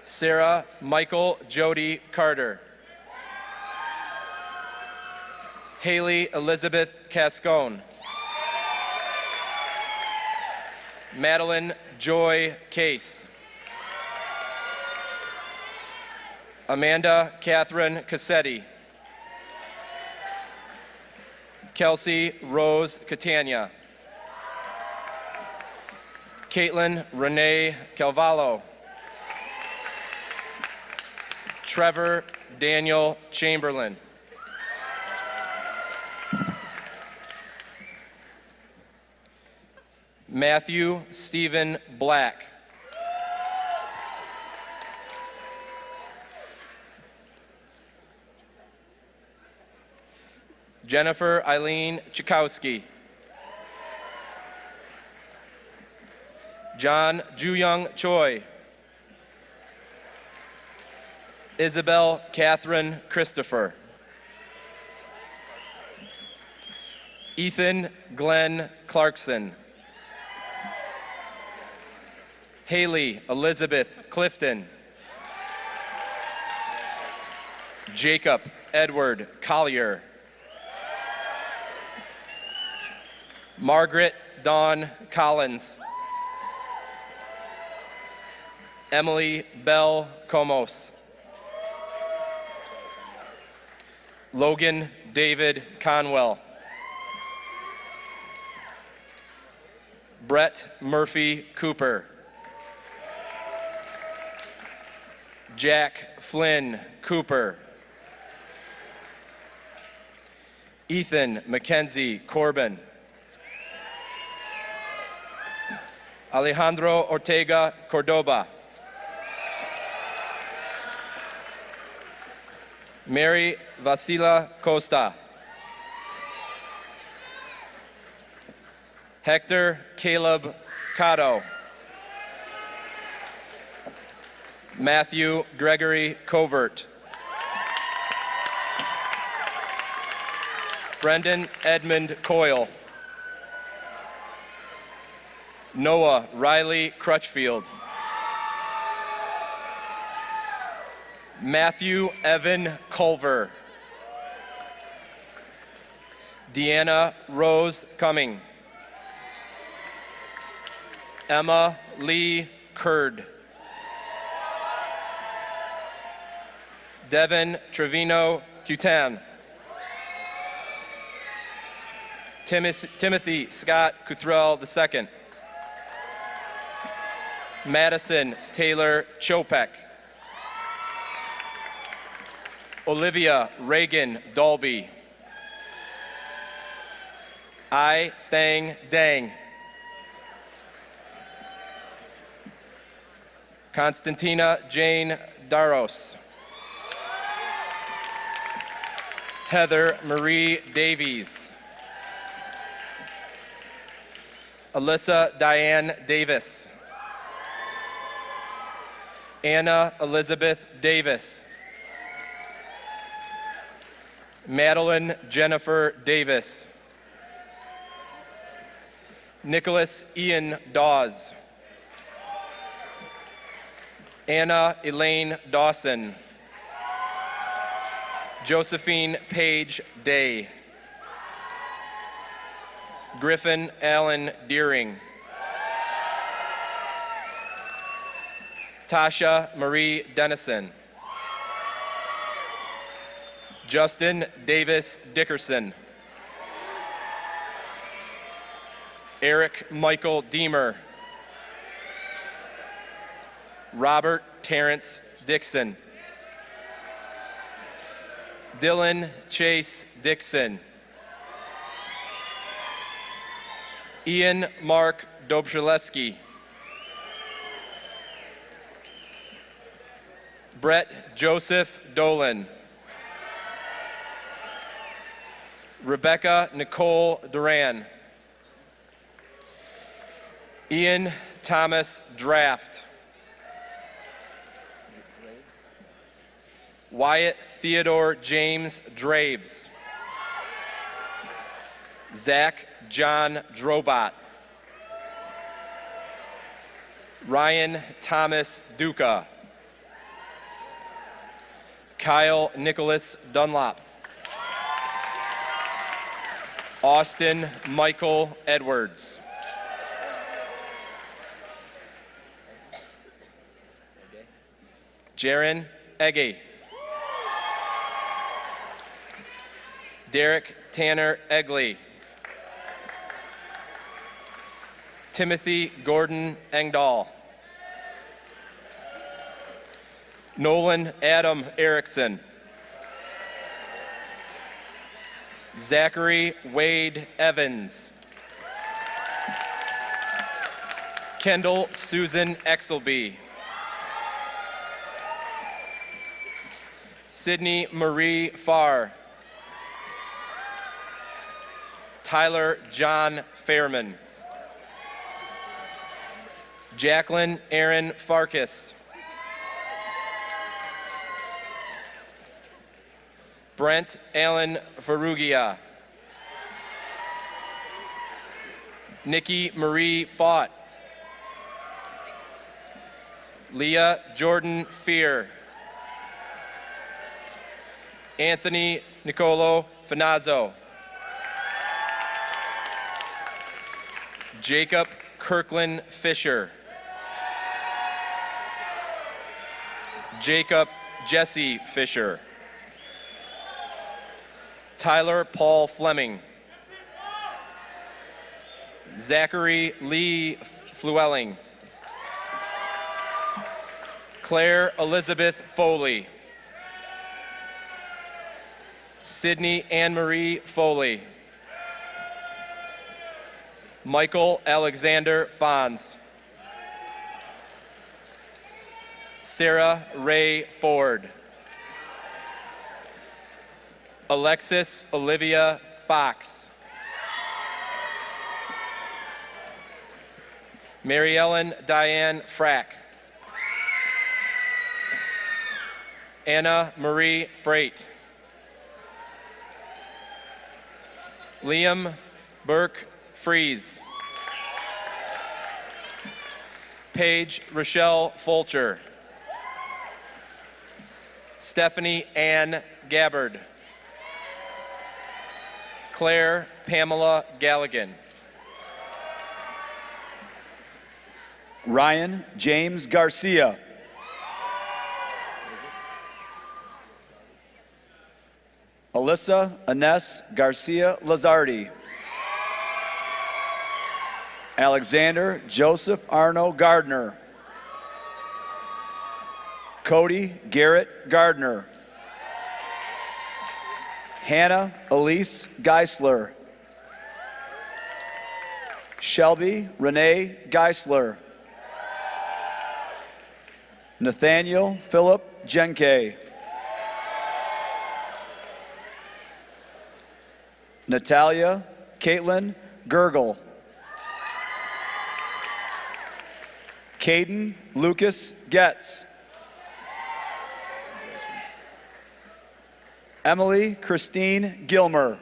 Sarah Michael Jody Carter. Haley Elizabeth Cascone. Madeline Joy Case. Amanda Catherine Cassetti. Kelsey Rose Catania. Caitlin Renee Calvallo. Trevor Daniel Chamberlain. Matthew Stephen Black. Jennifer Eileen Chakowski. John Juyung Choi. Isabel Catherine Christopher. Ethan Glenn Clarkson. Haley Elizabeth Clifton. Jacob Edward Collier. Margaret Dawn Collins. Emily Bell Comos. Logan David Conwell. Brett Murphy Cooper. Jack Flynn Cooper. Ethan Mackenzie Corbin. Alejandro Ortega Cordoba. Mary Vasila Costa. Hector Caleb Cotto. Matthew Gregory Covert. Brendan Edmund Coyle. Noah Riley Crutchfield. Matthew Evan Culver. Deanna Rose Cumming. Emma Lee Curd. Devin Trevino Cutan. Timothy Scott Cuthrell II. Madison Taylor Chopek. Olivia Reagan Dalby. I Thang Dang. Constantina Jane Daros. Heather Marie Davies. Alyssa Diane Davis. Anna Elizabeth Davis. Madeline Jennifer Davis. Nicholas Ian Dawes. Anna Elaine Dawson. Josephine Page Day. Griffin Allen Deering. Tasha Marie Dennison. Justin Davis Dickerson. Eric Michael Deemer. Robert Terrence Dixon. Dylan Chase Dixon. Ian Mark Dobrzaleski. Brett Joseph Dolan. Rebecca Nicole Duran. Ian Thomas Draft. Wyatt Theodore James Draves. Zach John Drobot. Ryan Thomas Duca. Kyle Nicholas Dunlop. Austin Michael Edwards. Jaron Ege. Derek Tanner Egley. Timothy Gordon Engdahl. Nolan Adam Erickson. Zachary Wade Evans. Kendall Susan Exelby. Sydney Marie Farr. Tyler John Fairman. Jacqueline Aaron Farkas. Brent Allen Ferrugia. Nikki Marie Fott. Leah Jordan Fear. Anthony Nicolo Finazzo. Jacob Kirkland Fisher. Jacob Jesse Fisher. Tyler Paul Fleming. Zachary Lee Flewelling. Claire Elizabeth Foley. Sydney Anne-Marie Foley. Michael Alexander Fons. Sarah Ray Ford. Alexis Olivia Fox. Mary Ellen Diane Frack. Anna Marie Freight. Liam Burke Fries. Paige Rochelle Fulcher. Stephanie Ann Gabbard. Claire Pamela Galligan. Ryan James Garcia. Alyssa Ines Garcia Lazardi. Alexander Joseph Arno Gardner. Cody Garrett Gardner. Hannah Elise Geisler. Shelby Renee Geisler. Nathaniel Philip Jenke. Natalia Caitlin Gergel. Caden Lucas Getz. Emily Christine Gilmer.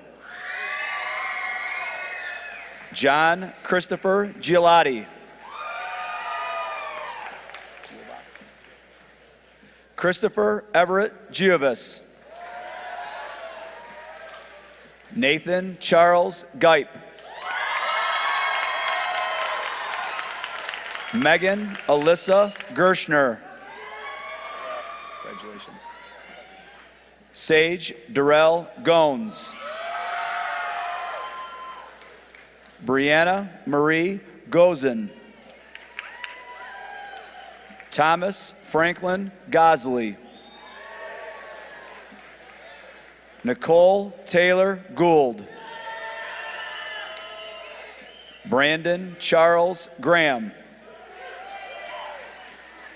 John Christopher Giolotti. Christopher Everett Giovis. Nathan Charles Gipe. Megan Alyssa Gershner. Congratulations. Sage Darrell Gones. Brianna Marie Gozen. Thomas Franklin Gosley. Nicole Taylor Gould. Brandon Charles Graham.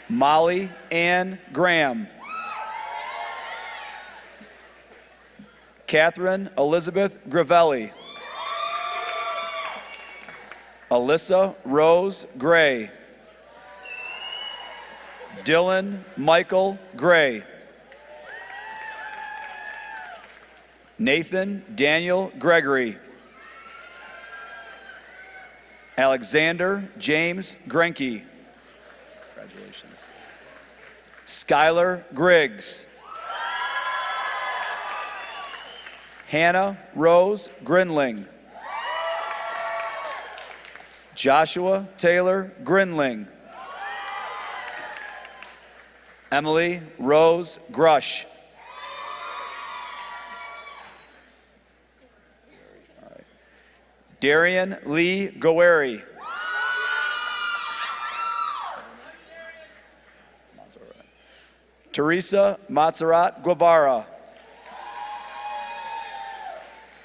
Molly Ann Graham. Catherine Elizabeth Gravelli. Alyssa Rose Gray. Dylan Michael Gray. Nathan Daniel Gregory. Alexander James Grenke. Congratulations. Skylar Griggs. Hannah Rose Grinling. Joshua Taylor Grinling. Emily Rose Grush. Darian Lee Goweri. Teresa Matzarat Guevara.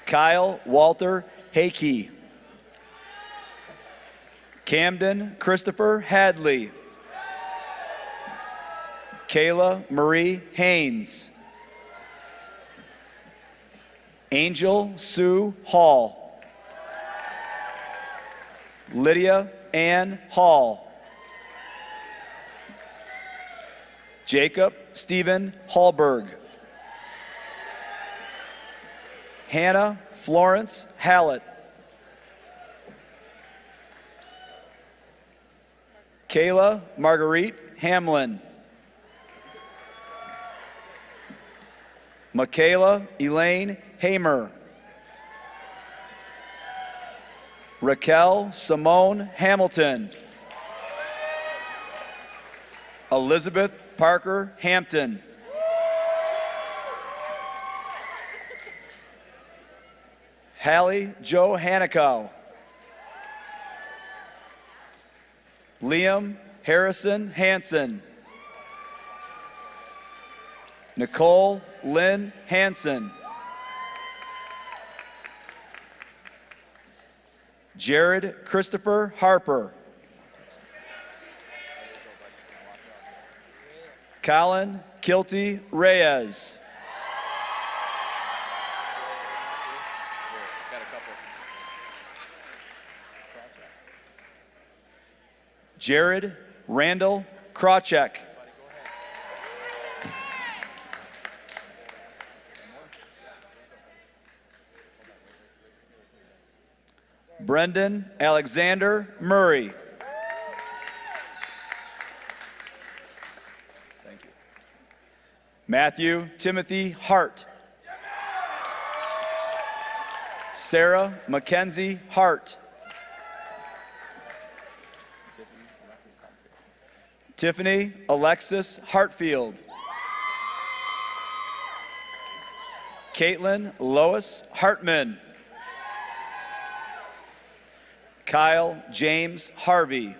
Kyle Walter Hakey. Camden Christopher Hadley. Kayla Marie Haynes. Angel Sue Hall. Lydia Ann Hall. Jacob Stephen Hallberg. Hannah Florence Hallett. Kayla Marguerite Hamlin. Michaela Elaine Hamer. Raquel Simone Hamilton. Elizabeth Parker Hampton. Hallie Joe Hanikow. Liam Harrison Hansen. Nicole Lynn Hansen. Jared Christopher Harper. Colin Kilty Reyes. Jared Randall Krawcheck. Brendan Alexander Murray. Thank you. Matthew Timothy Hart. Sarah Mackenzie Hart. Tiffany Alexis Hartfield. Caitlin Lois Hartman. Kyle James Harvey.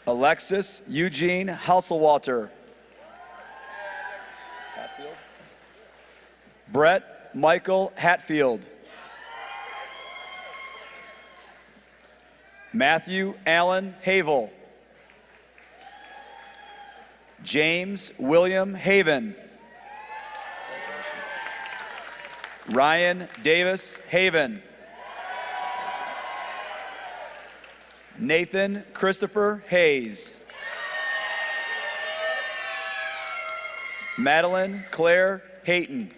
Alexis Eugene Hasselwalter. Brett Michael Hatfield. Matthew Allen Havel. James William Haven. Ryan Davis Haven. Nathan Christopher Hayes. Madeline Claire Hayton.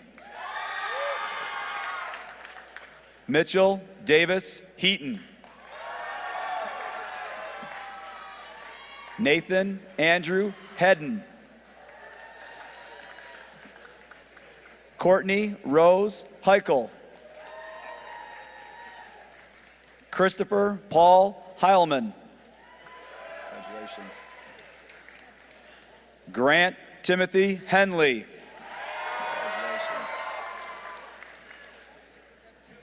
Mitchell Davis Heaton. Nathan Andrew Hedden. Courtney Rose Heichel. Christopher Paul Heilman. Congratulations. Grant Timothy Henley. Congratulations.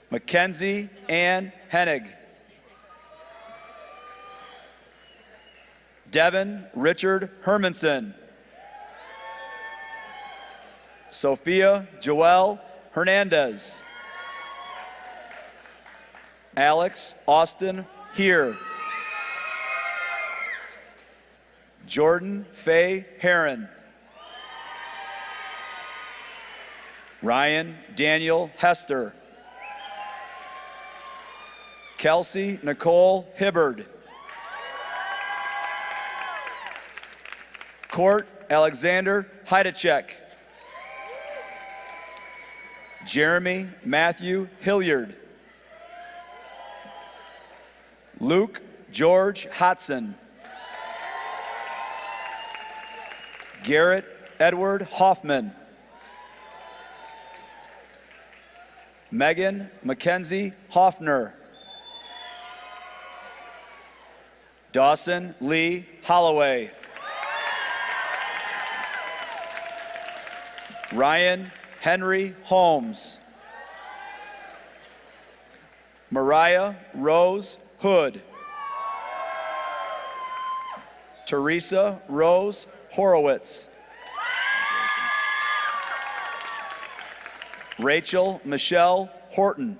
Mackenzie Ann Hennig. Devin Richard Hermanson. Sophia Joelle Hernandez. Alex Austin Here. Jordan Faye Heron. Ryan Daniel Hester. Kelsey Nicole Hibbard. Court Alexander Heidechek. Jeremy Matthew Hilliard. Luke George Hodson. Garrett Edward Hoffman. Megan Mackenzie Hoffner. Dawson Lee Holloway. Ryan Henry Holmes. Mariah Rose Hood. Teresa Rose Horowitz. Rachel Michelle Horton.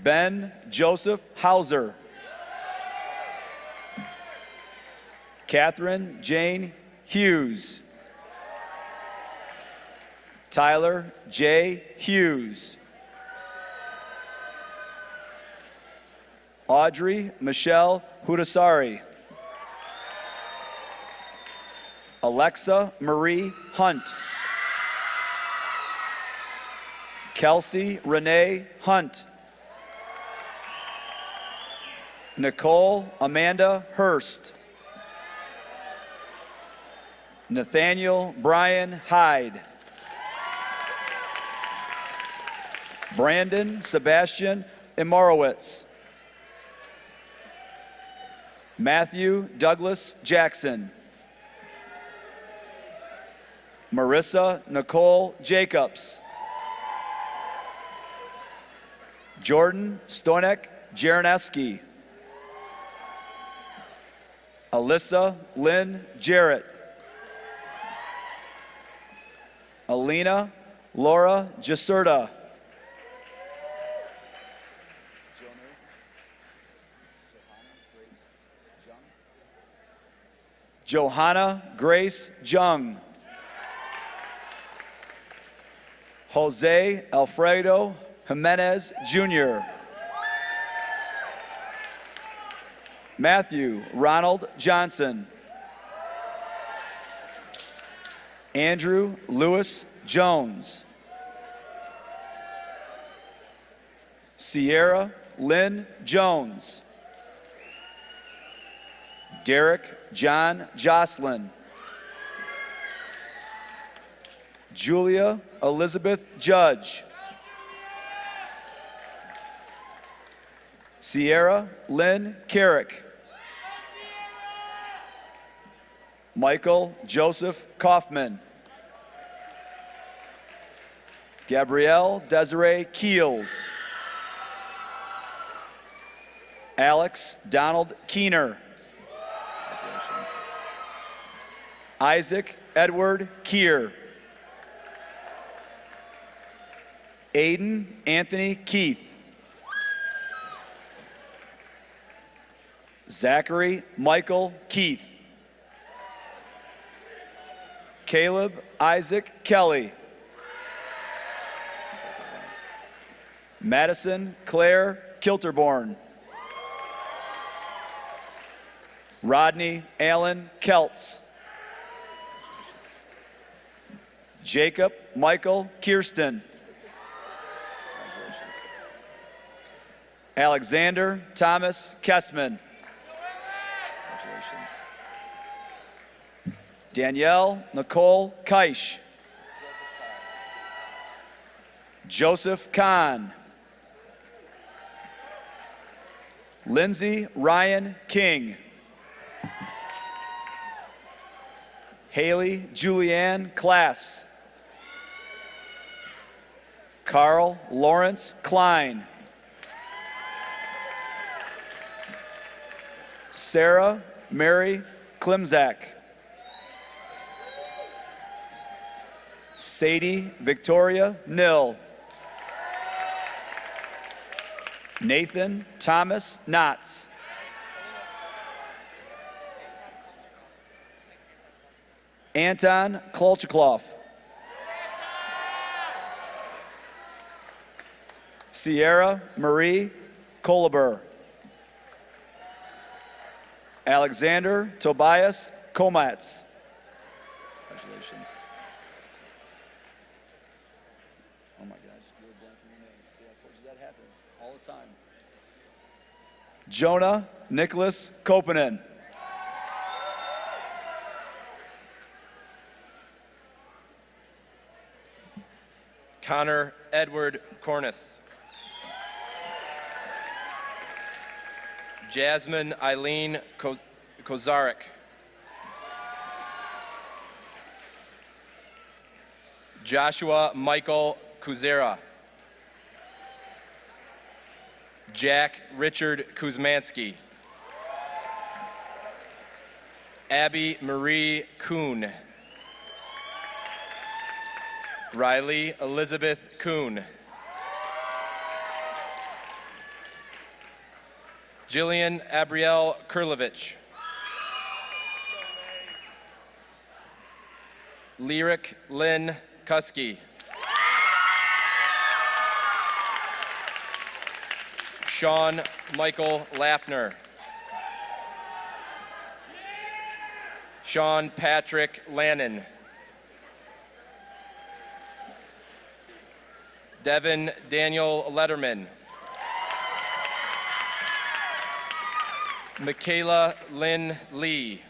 Ben Joseph Hauser. Catherine Jane Hughes. Tyler J. Hughes. Audrey Michelle Hudasari. Alexa Marie Hunt. Kelsey Renee Hunt. Nicole Amanda Hurst. Nathaniel Brian Hyde. Brandon Sebastian Imorowitz. Matthew Douglas Jackson. Marissa Nicole Jacobs. Jordan Stonek Jaraneski. Alyssa Lynn Jarrett. Alina Laura Jasurda. Johanna Grace Jung. Jose Alfredo Jimenez Jr. Matthew Ronald Johnson. Andrew Lewis Jones. Sierra Lynn Jones. Derek John Jocelyn. Julia Elizabeth Judge. Sierra Lynn Carrick. Michael Joseph Kaufman. Gabrielle Desiree Keels. Alex Donald Keener. Isaac Edward Keir. Aiden Anthony Keith. Zachary Michael Keith. Caleb Isaac Kelly. Madison Claire Kilterborn. Rodney Allen Keltz. Jacob Michael Kirsten. Alexander Thomas Kessman. Congratulations. Danielle Nicole Keisch. Joseph Kahn. Lindsay Ryan King. Haley Julianne Klass. Carl Lawrence Klein. Sarah Mary Klimzak. Sadie Victoria Nill. Nathan Thomas Knotts. Anton Kolchakloff. Sierra Marie Kolaber. Alexander Tobias Komatz. Congratulations. Oh my gosh, you're blanking your name. See, I told you that happens all the time. Jonah Nicholas Kopanen. Connor Edward Corniss. Jasmine Eileen Kozarek. Joshua Michael Kuzera. Jack Richard Kuzmansky. Abby Marie Kuhn. Riley Elizabeth Kuhn. Jillian Abrielle Kurlovich. Lyric Lynn Kusky. Sean Michael Laffner. Sean Patrick Lannon. Devin Daniel Letterman. Michaela Lynn Lee.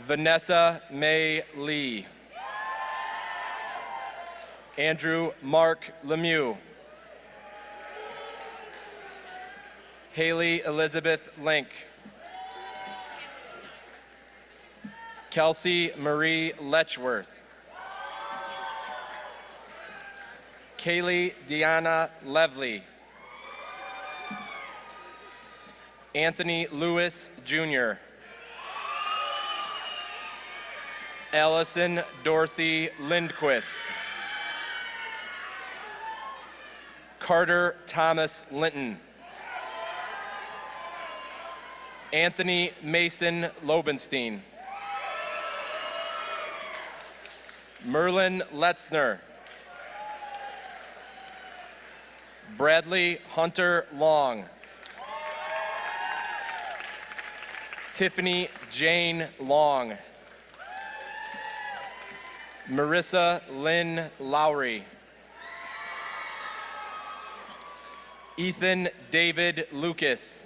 Vanessa May Lee. Andrew Mark Lemieux. Haley Elizabeth Link. Kelsey Marie Letchworth. Kaylee Deanna Levely. Anthony Lewis Jr. Allison Dorothy Lindquist. Carter Thomas Linton. Anthony Mason Lobenstein. Merlin Letzner. Bradley Hunter Long. Tiffany Jane Long. Marissa Lynn Lowry. Ethan David Lucas.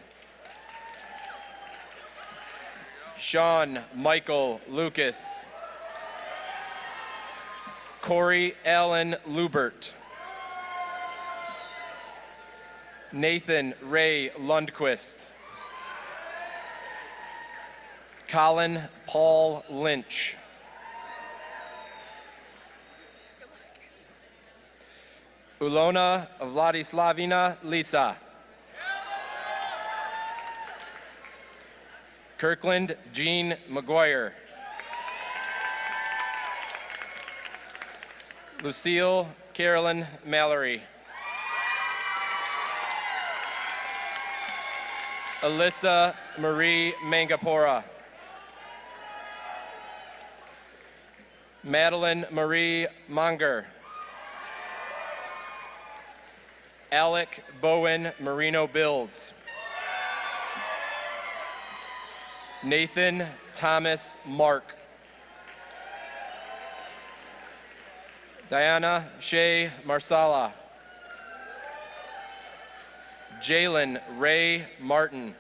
Sean Michael Lucas. Corey Allen Lubert. Nathan Ray Lundquist. Colin Paul Lynch. Ulona Vladislavina Lisa. Kirkland Jean McGuire. Lucille Carolyn Mallory. Alyssa Marie Mangapora. Madeline Marie Munger. Alec Bowen Marino Bills. Nathan Thomas Mark. Diana Shea Marsala. Jalen Ray Martin.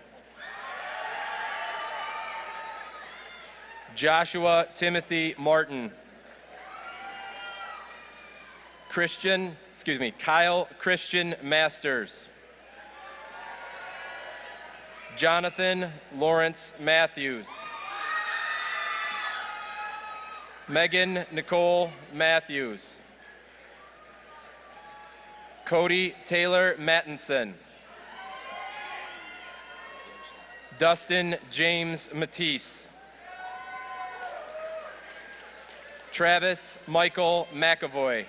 Joshua Timothy Martin. Kyle Christian Masters. Jonathan Lawrence Matthews. Megan Nicole Matthews. Cody Taylor Mattinson. Dustin James Matisse. Travis Michael McAvoy.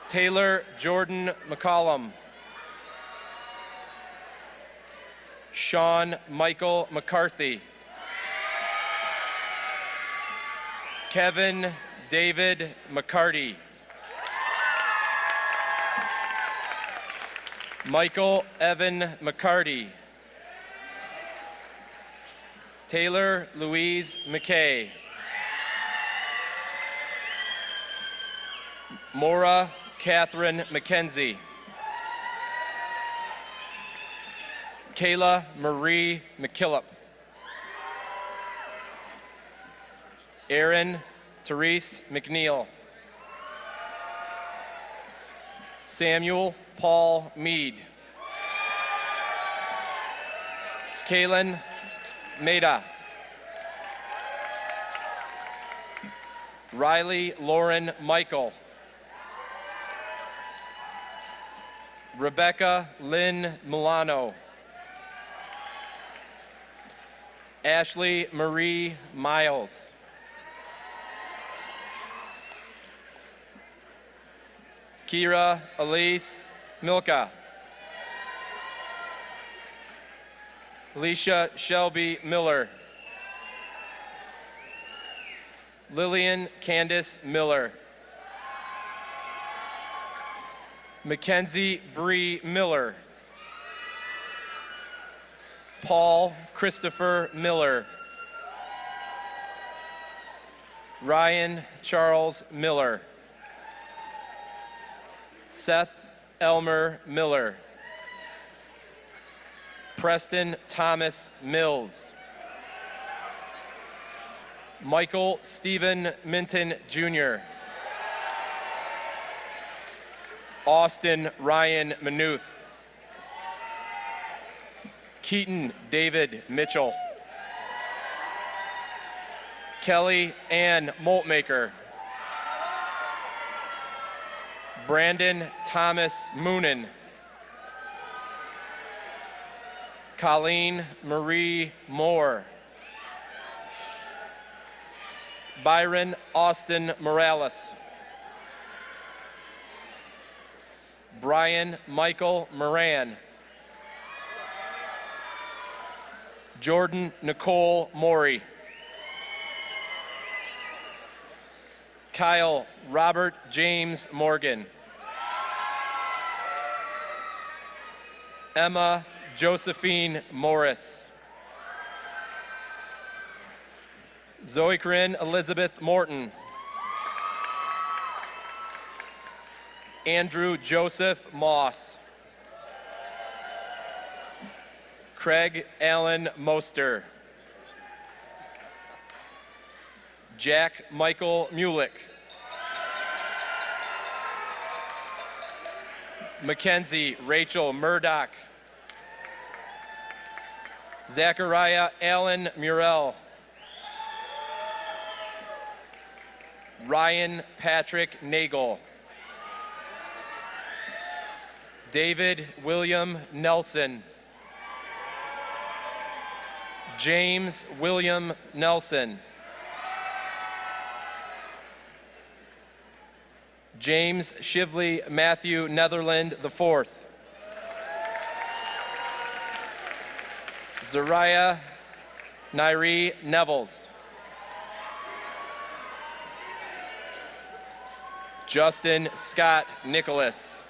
Taylor Jordan McCollum. Sean Michael McCarthy. Kevin David McCarty. Michael Evan McCarty. Taylor Louise McKay. Maura Catherine McKenzie. Kayla Marie McKillop. Erin Therese McNeil. Samuel Paul Mead. Kaylin Maida. Riley Lauren Michael. Rebecca Lynn Milano. Ashley Marie Miles. Kira Elise Milka. Alicia Shelby Miller. Lillian Candace Miller. Mackenzie Bree Miller. Paul Christopher Miller. Ryan Charles Miller. Seth Elmer Miller. Preston Thomas Mills. Michael Stephen Minton Jr. Austin Ryan Manuth. Keaton David Mitchell. Kelly Ann Moltmaker. Brandon Thomas Moonen. Colleen Marie Moore. Byron Austin Morales. Brian Michael Moran. Jordan Nicole Maury. Kyle Robert James Morgan. Emma Josephine Morris. Zoe Corinne Elizabeth Morton. Andrew Joseph Moss. Craig Allen Moster. Jack Michael Mulick. Mackenzie Rachel Murdoch. Zachariah Allen Murrell. Ryan Patrick Nagel. David William Nelson. James William Nelson. James Shivley Matthew Netherland IV. Zariah Nairi Nevels. Justin Scott Nicholas.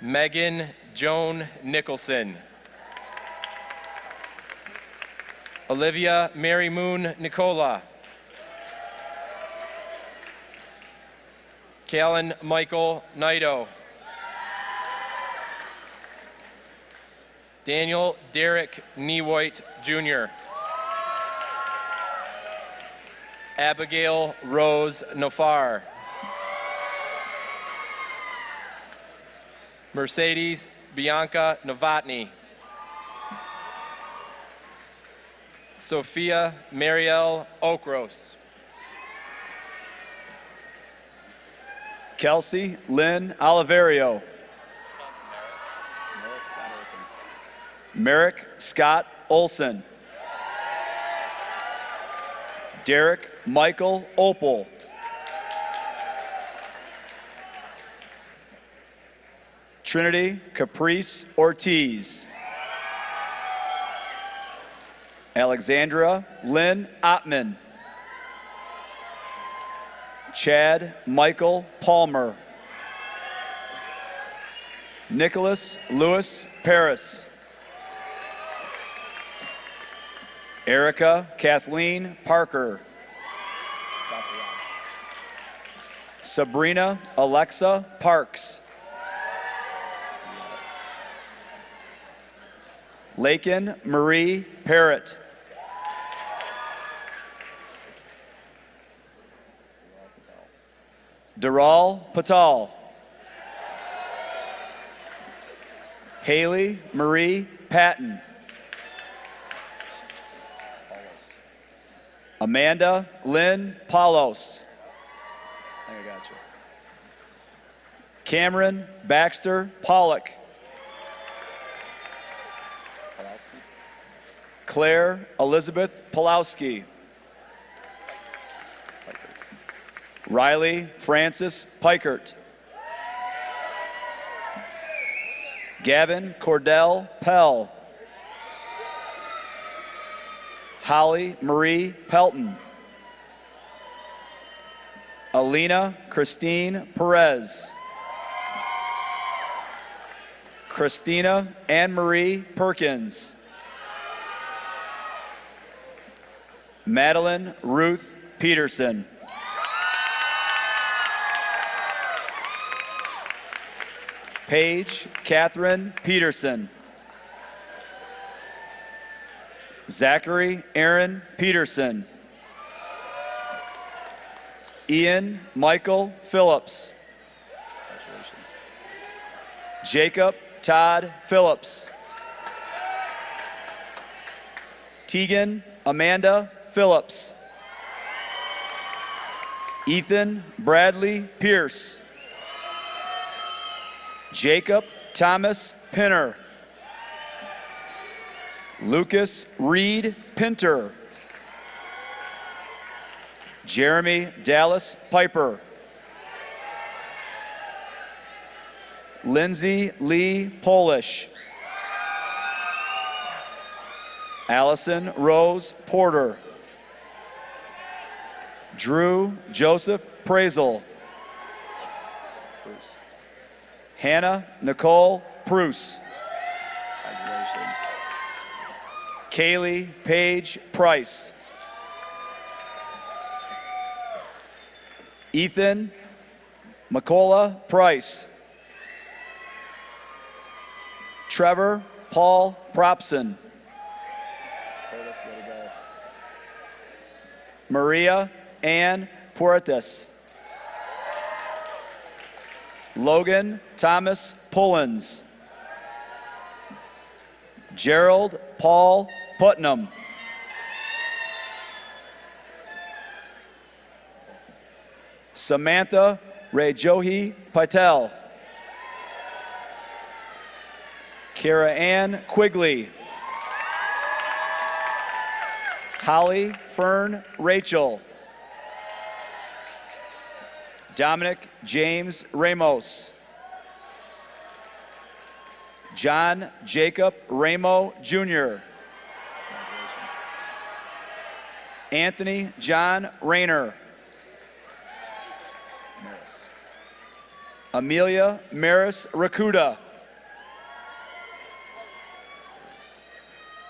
Megan Joan Nicholson. Olivia Mary Moon Nicola. Callan Michael Naito. Daniel Derek Niewoit Jr. Abigail Rose Nofar. Mercedes Bianca Novotny. Sophia Marielle Okros. Kelsey Lynn Oliverio. Merrick Scott Olson. Derek Michael Opal. Trinity Caprice Ortiz. Alexandra Lynn Ottman. Chad Michael Palmer. Nicholas Lewis Paris. Erica Kathleen Parker. Sabrina Alexa Parks. Lakin Marie Parrott. Daral Patal. Haley Marie Patton. Amanda Lynn Paulos. I think I got you. Cameron Baxter Pollock. Claire Elizabeth Pulowski. Riley Francis Pikert. Gavin Cordell Pell. Holly Marie Pelton. Alina Christine Perez. Christina Anne Marie Perkins. Madeline Ruth Peterson. Paige Catherine Peterson. Zachary Aaron Peterson. Ian Michael Phillips. Congratulations. Jacob Todd Phillips. Tegan Amanda Phillips. Ethan Bradley Pierce. Jacob Thomas Pinner. Lucas Reed Pinter. Jeremy Dallas Piper. Lindsay Lee Polish. Allison Rose Porter. Drew Joseph Prazel. Hannah Nicole Pruce. Congratulations. Kaylee Paige Price. Ethan McCullough Price. Trevor Paul Propson. Maria Ann Puertas. Logan Thomas Pullins. Gerald Paul Putnam. Samantha Rajohi Patel. Kara Ann Quigley. Holly Fern Rachel. Dominic James Ramos. John Jacob Ramo Jr. Anthony John Rayner. Amelia Maris Rakuda.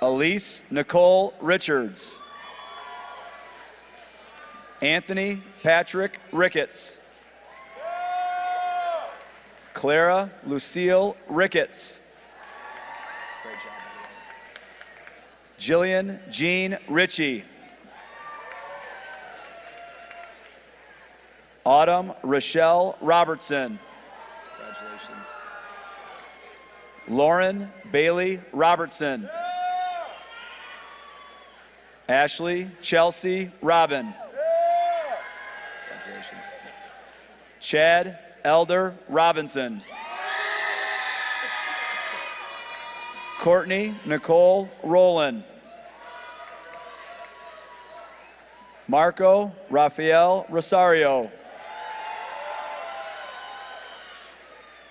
Elise Nicole Richards. Anthony Patrick Ricketts. Clara Lucille Ricketts. Jillian Jean Ritchie. Autumn Rochelle Robertson. Congratulations. Lauren Bailey Robertson. Ashley Chelsea Robin. Congratulations. Chad Elder Robinson. Courtney Nicole Rowland. Marco Rafael Rosario.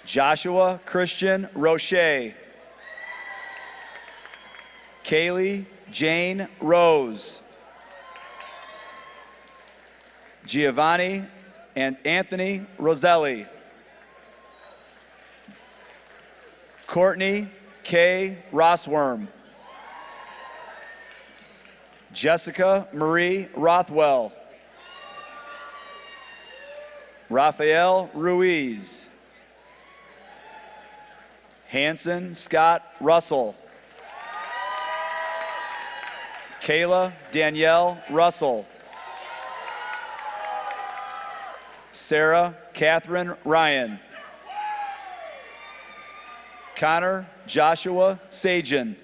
Joshua Christian Roche. Kaylee Jane Rose. Giovanni and Anthony Roselli. Courtney K. Rossworm. Jessica Marie Rothwell. Rafael Ruiz. Hanson Scott Russell. Kayla Danielle Russell. Sarah Catherine Ryan. Connor Joshua Sajan.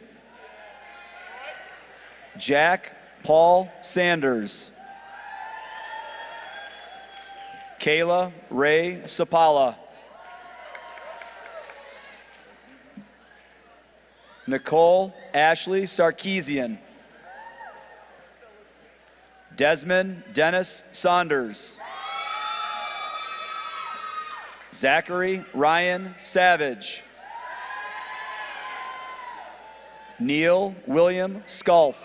Jack Paul Sanders. Kayla Ray Sapala. Nicole Ashley Sarkeesian. Desmond Dennis Saunders. Zachary Ryan Savage. Neil William Sculf.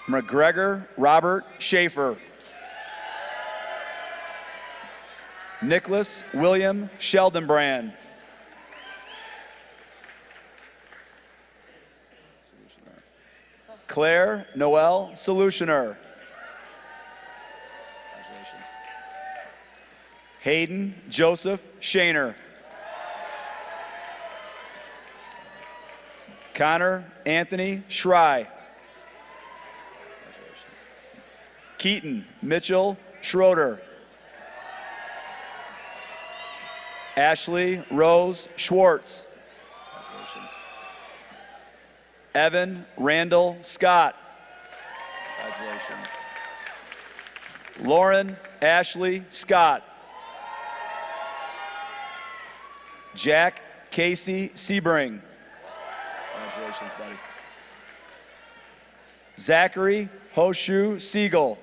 McGregor Robert Schaefer. Nicholas William Sheldonbrand. Claire Noel Solutioner. Congratulations. Hayden Joseph Shaner. Connor Anthony Schrei. Congratulations. Keaton Mitchell Schroeder. Ashley Rose Schwartz. Congratulations. Evan Randall Scott. Congratulations. Lauren Ashley Scott. Jack Casey Sebring. Congratulations, buddy. Zachary Hoshu Siegel.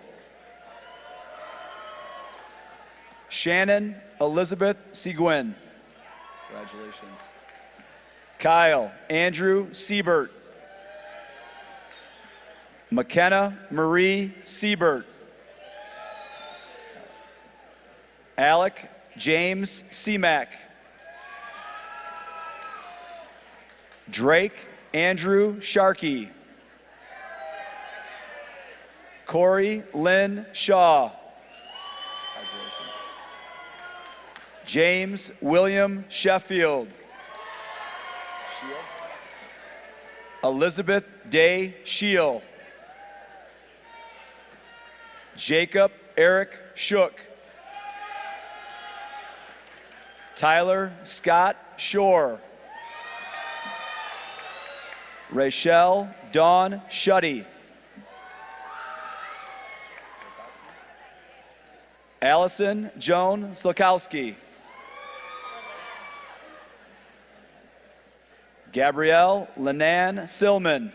Shannon Elizabeth Seguin. Congratulations. Kyle Andrew Siebert. McKenna Marie Siebert. Alec James Seamack. Drake Andrew Sharkey. Corey Lynn Shaw. Congratulations. James William Sheffield. Elizabeth Day Shield. Jacob Eric Shook. Tyler Scott Shore. Rachel Dawn Shuddy. Allison Joan Slakowski. Gabrielle Lenan Silman.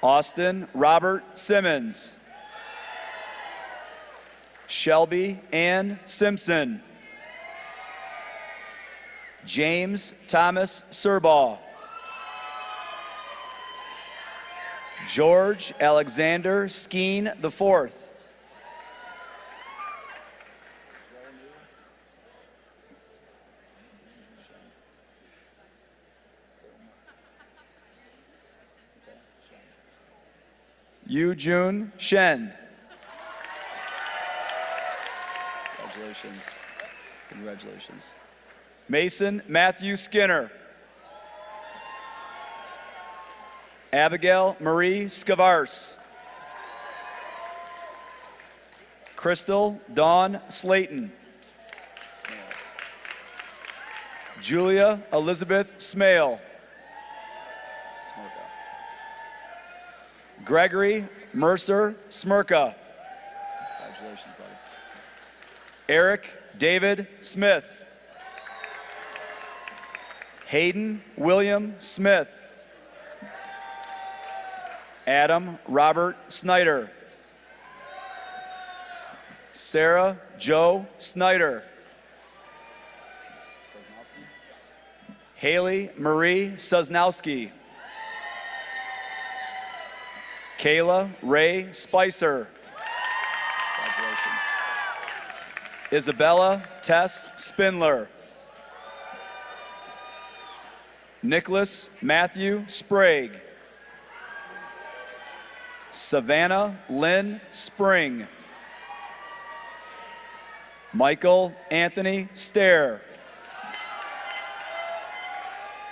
Austin Robert Simmons. Shelby Ann Simpson. James Thomas Serbaugh. George Alexander Skeen IV. Yu Jun Shen. Congratulations. Congratulations. Mason Matthew Skinner. Abigail Marie Scavars. Crystal Dawn Slayton. Julia Elizabeth Smale. Gregory Mercer Smirka. Congratulations, buddy. Eric David Smith. Hayden William Smith. Adam Robert Snyder. Sarah Joe Snyder. Haley Marie Sosnowski. Kayla Ray Spicer. Congratulations. Isabella Tess Spindler. Nicholas Matthew Sprague. Savannah Lynn Spring. Michael Anthony Stair.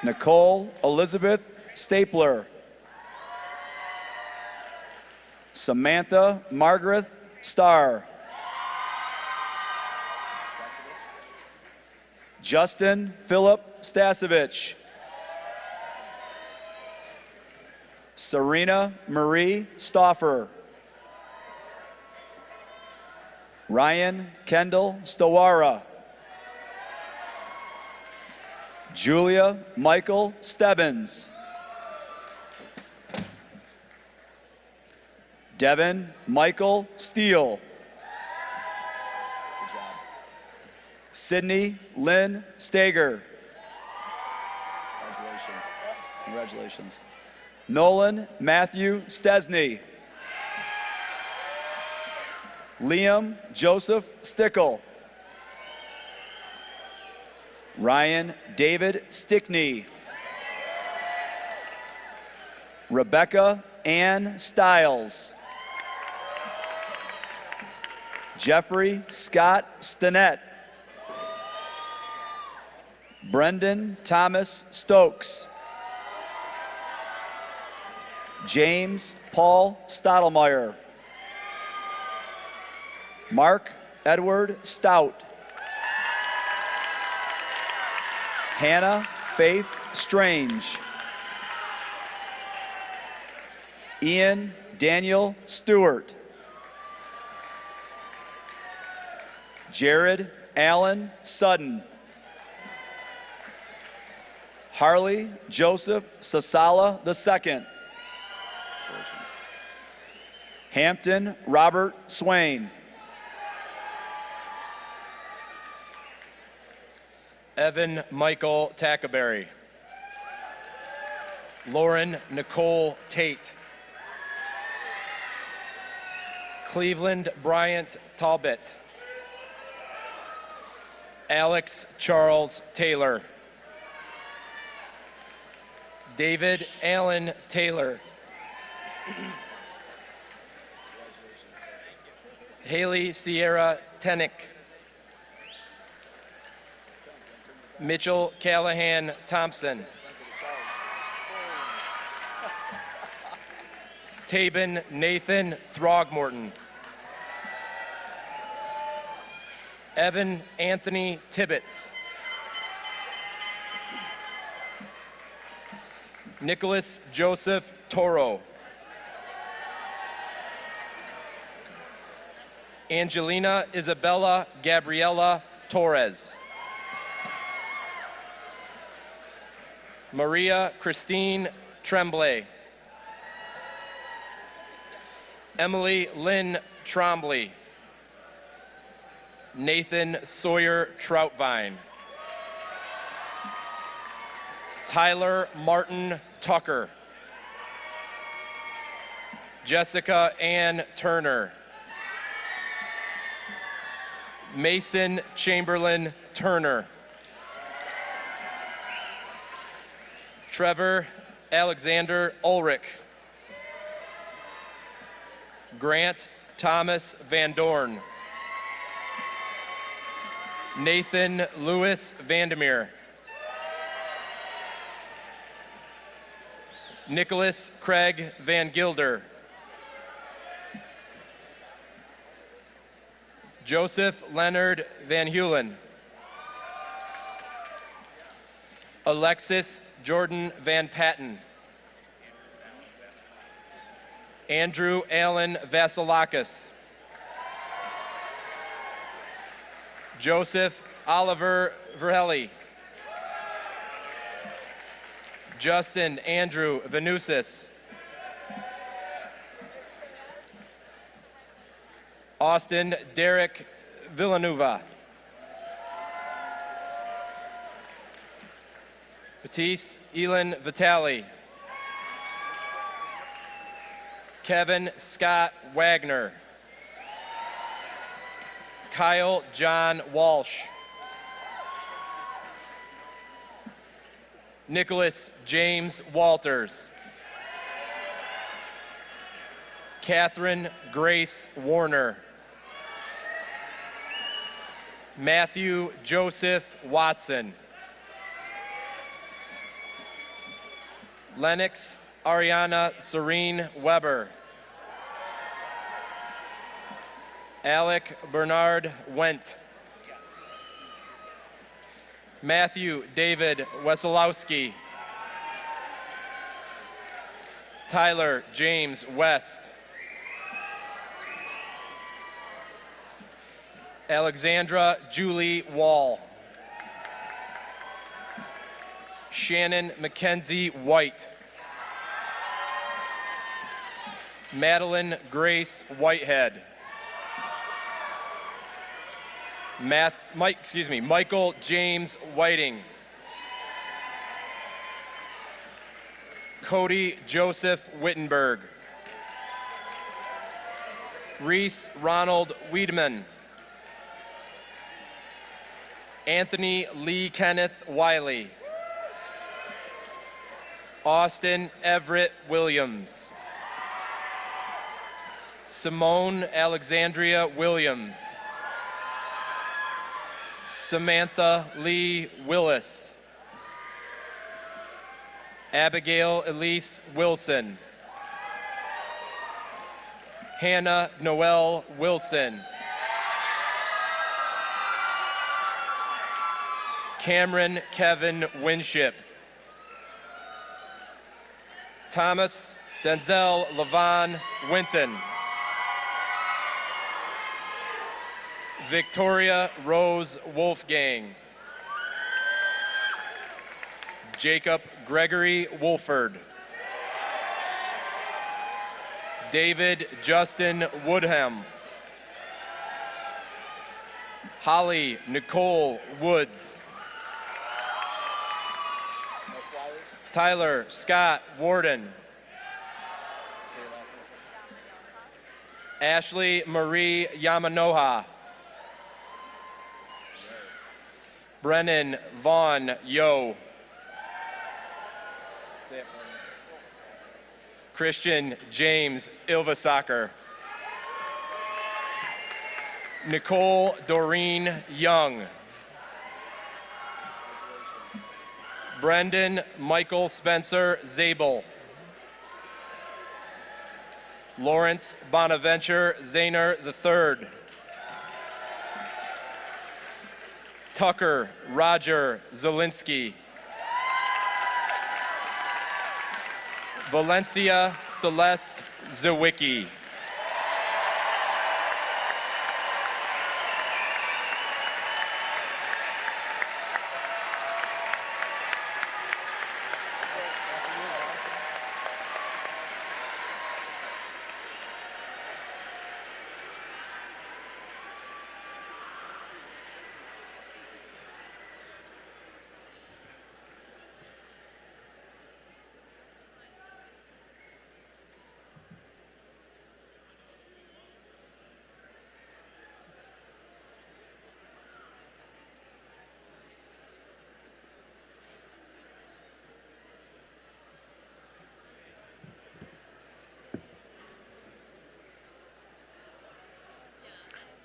Nicole Elizabeth Stapler. Samantha Margaret Starr. Justin Philip Stasevich. Serena Marie Stauffer. Ryan Kendall Stowara. Julia Michael Stebbins. Devin Michael Steele. Good job. Sydney Lynn Stager. Congratulations. Congratulations. Nolan Matthew Stesney. Liam Joseph Stickle. Ryan David Stickney. Rebecca Ann Stiles. Jeffrey Scott Stinnett. Brendan Thomas Stokes. James Paul Stottlemyre. Mark Edward Stout. Hannah Faith Strange. Ian Daniel Stewart. Jared Allen Sutton. Harley Joseph Sasala II. Hampton Robert Swain. Evan Michael Tackaberry. Lauren Nicole Tate. Cleveland Bryant Talbot. Alex Charles Taylor. David Allen Taylor. Haley Sierra Tenick. Mitchell Callahan Thompson. Tabin Nathan Throgmorton. Evan Anthony Tibbetts. Nicholas Joseph Toro. Angelina Isabella Gabriela Torres. Maria Christine Tremblay. Emily Lynn Trombley. Nathan Sawyer Troutvine. Tyler Martin Tucker. Jessica Ann Turner. Mason Chamberlain Turner. Trevor Alexander Ulrich. Grant Thomas Van Dorn. Nathan Lewis Vandermeer. Nicholas Craig Van Gilder. Joseph Leonard Van Heulen. Alexis Jordan Van Patten. Andrew Allen Vasilakis. Joseph Oliver Verhelli. Justin Andrew Venusis. Austin Derek Villanueva. Matisse Elin Vitale. Kevin Scott Wagner. Kyle John Walsh. Nicholas James Walters. Catherine Grace Warner. Matthew Joseph Watson. Lennox Ariana Serene Weber. Alec Bernard Went. Matthew David Wesolowski. Tyler James West. Alexandra Julie Wall. Shannon Mackenzie White. Madeline Grace Whitehead. Michael James Whiting. Cody Joseph Wittenberg. Reese Ronald Wiedemann. Anthony Lee Kenneth Wiley. Austin Everett Williams. Simone Alexandria Williams. Samantha Lee Willis. Abigail Elise Wilson. Hannah Noel Wilson. Cameron Kevin Winship. Thomas Denzel Levon Winton. Victoria Rose Wolfgang. Jacob Gregory Wolford. David Justin Woodham. Holly Nicole Woods. Tyler Scott Warden. Ashley Marie Yamanoha. Brennan Vaughn Yo. Christian James Ilvasacker. Nicole Doreen Young. Brendan Michael Spencer Zabel. Lawrence Bonaventure Zahner III. Tucker Roger Zielinski. Valencia Celeste Zawicki.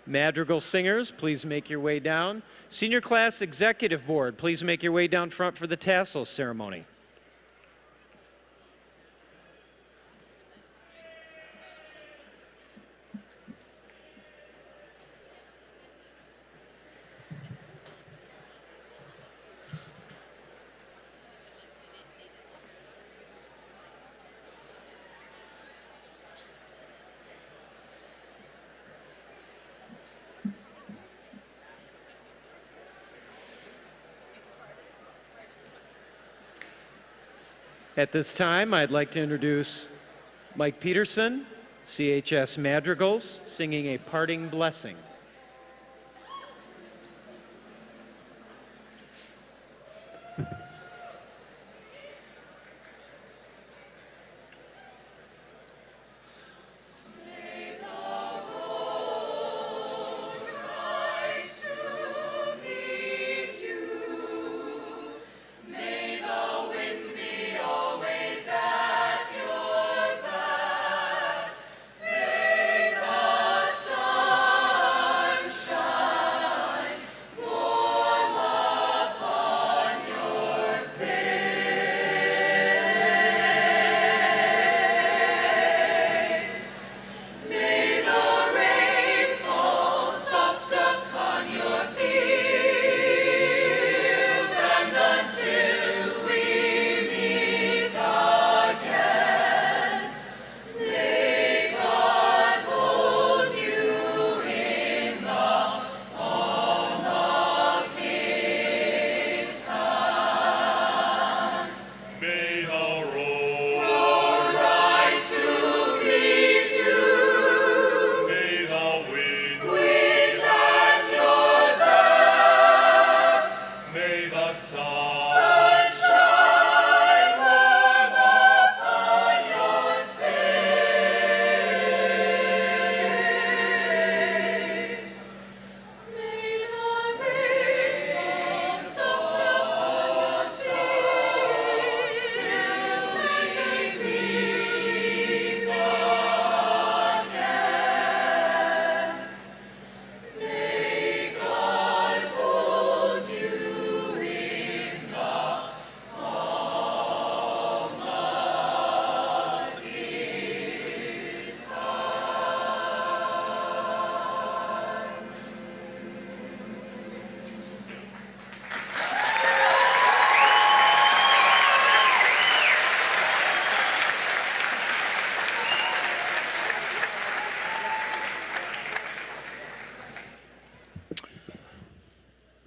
Madrigal singers, please make your way down. Senior Class Executive Board, please make your way down front for the tassels ceremony. At this time, I'd like to introduce Mike Peterson, CHS Madrigals, singing a parting blessing. May the sun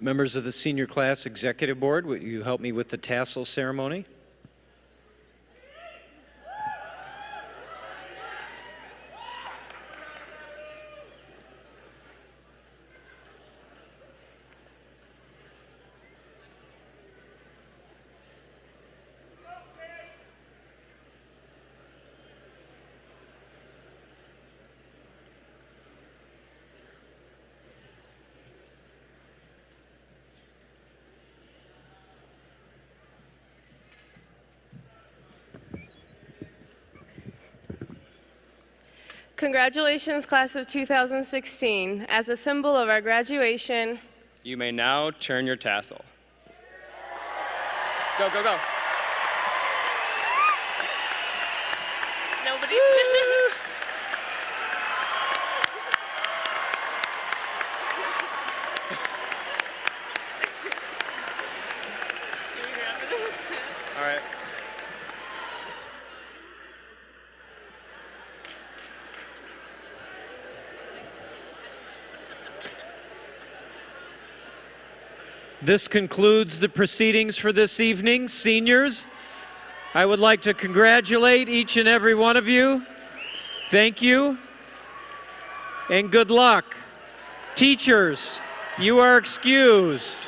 Members of the Senior Class Executive Board, will you help me with the tassel ceremony? Congratulations, class of 2016. As a symbol of our graduation, you may now turn your tassel. Go, go, go. Nobody. All right. This concludes the proceedings for this evening. Seniors, I would like to congratulate each and every one of you. Thank you, and good luck. Teachers, you are excused.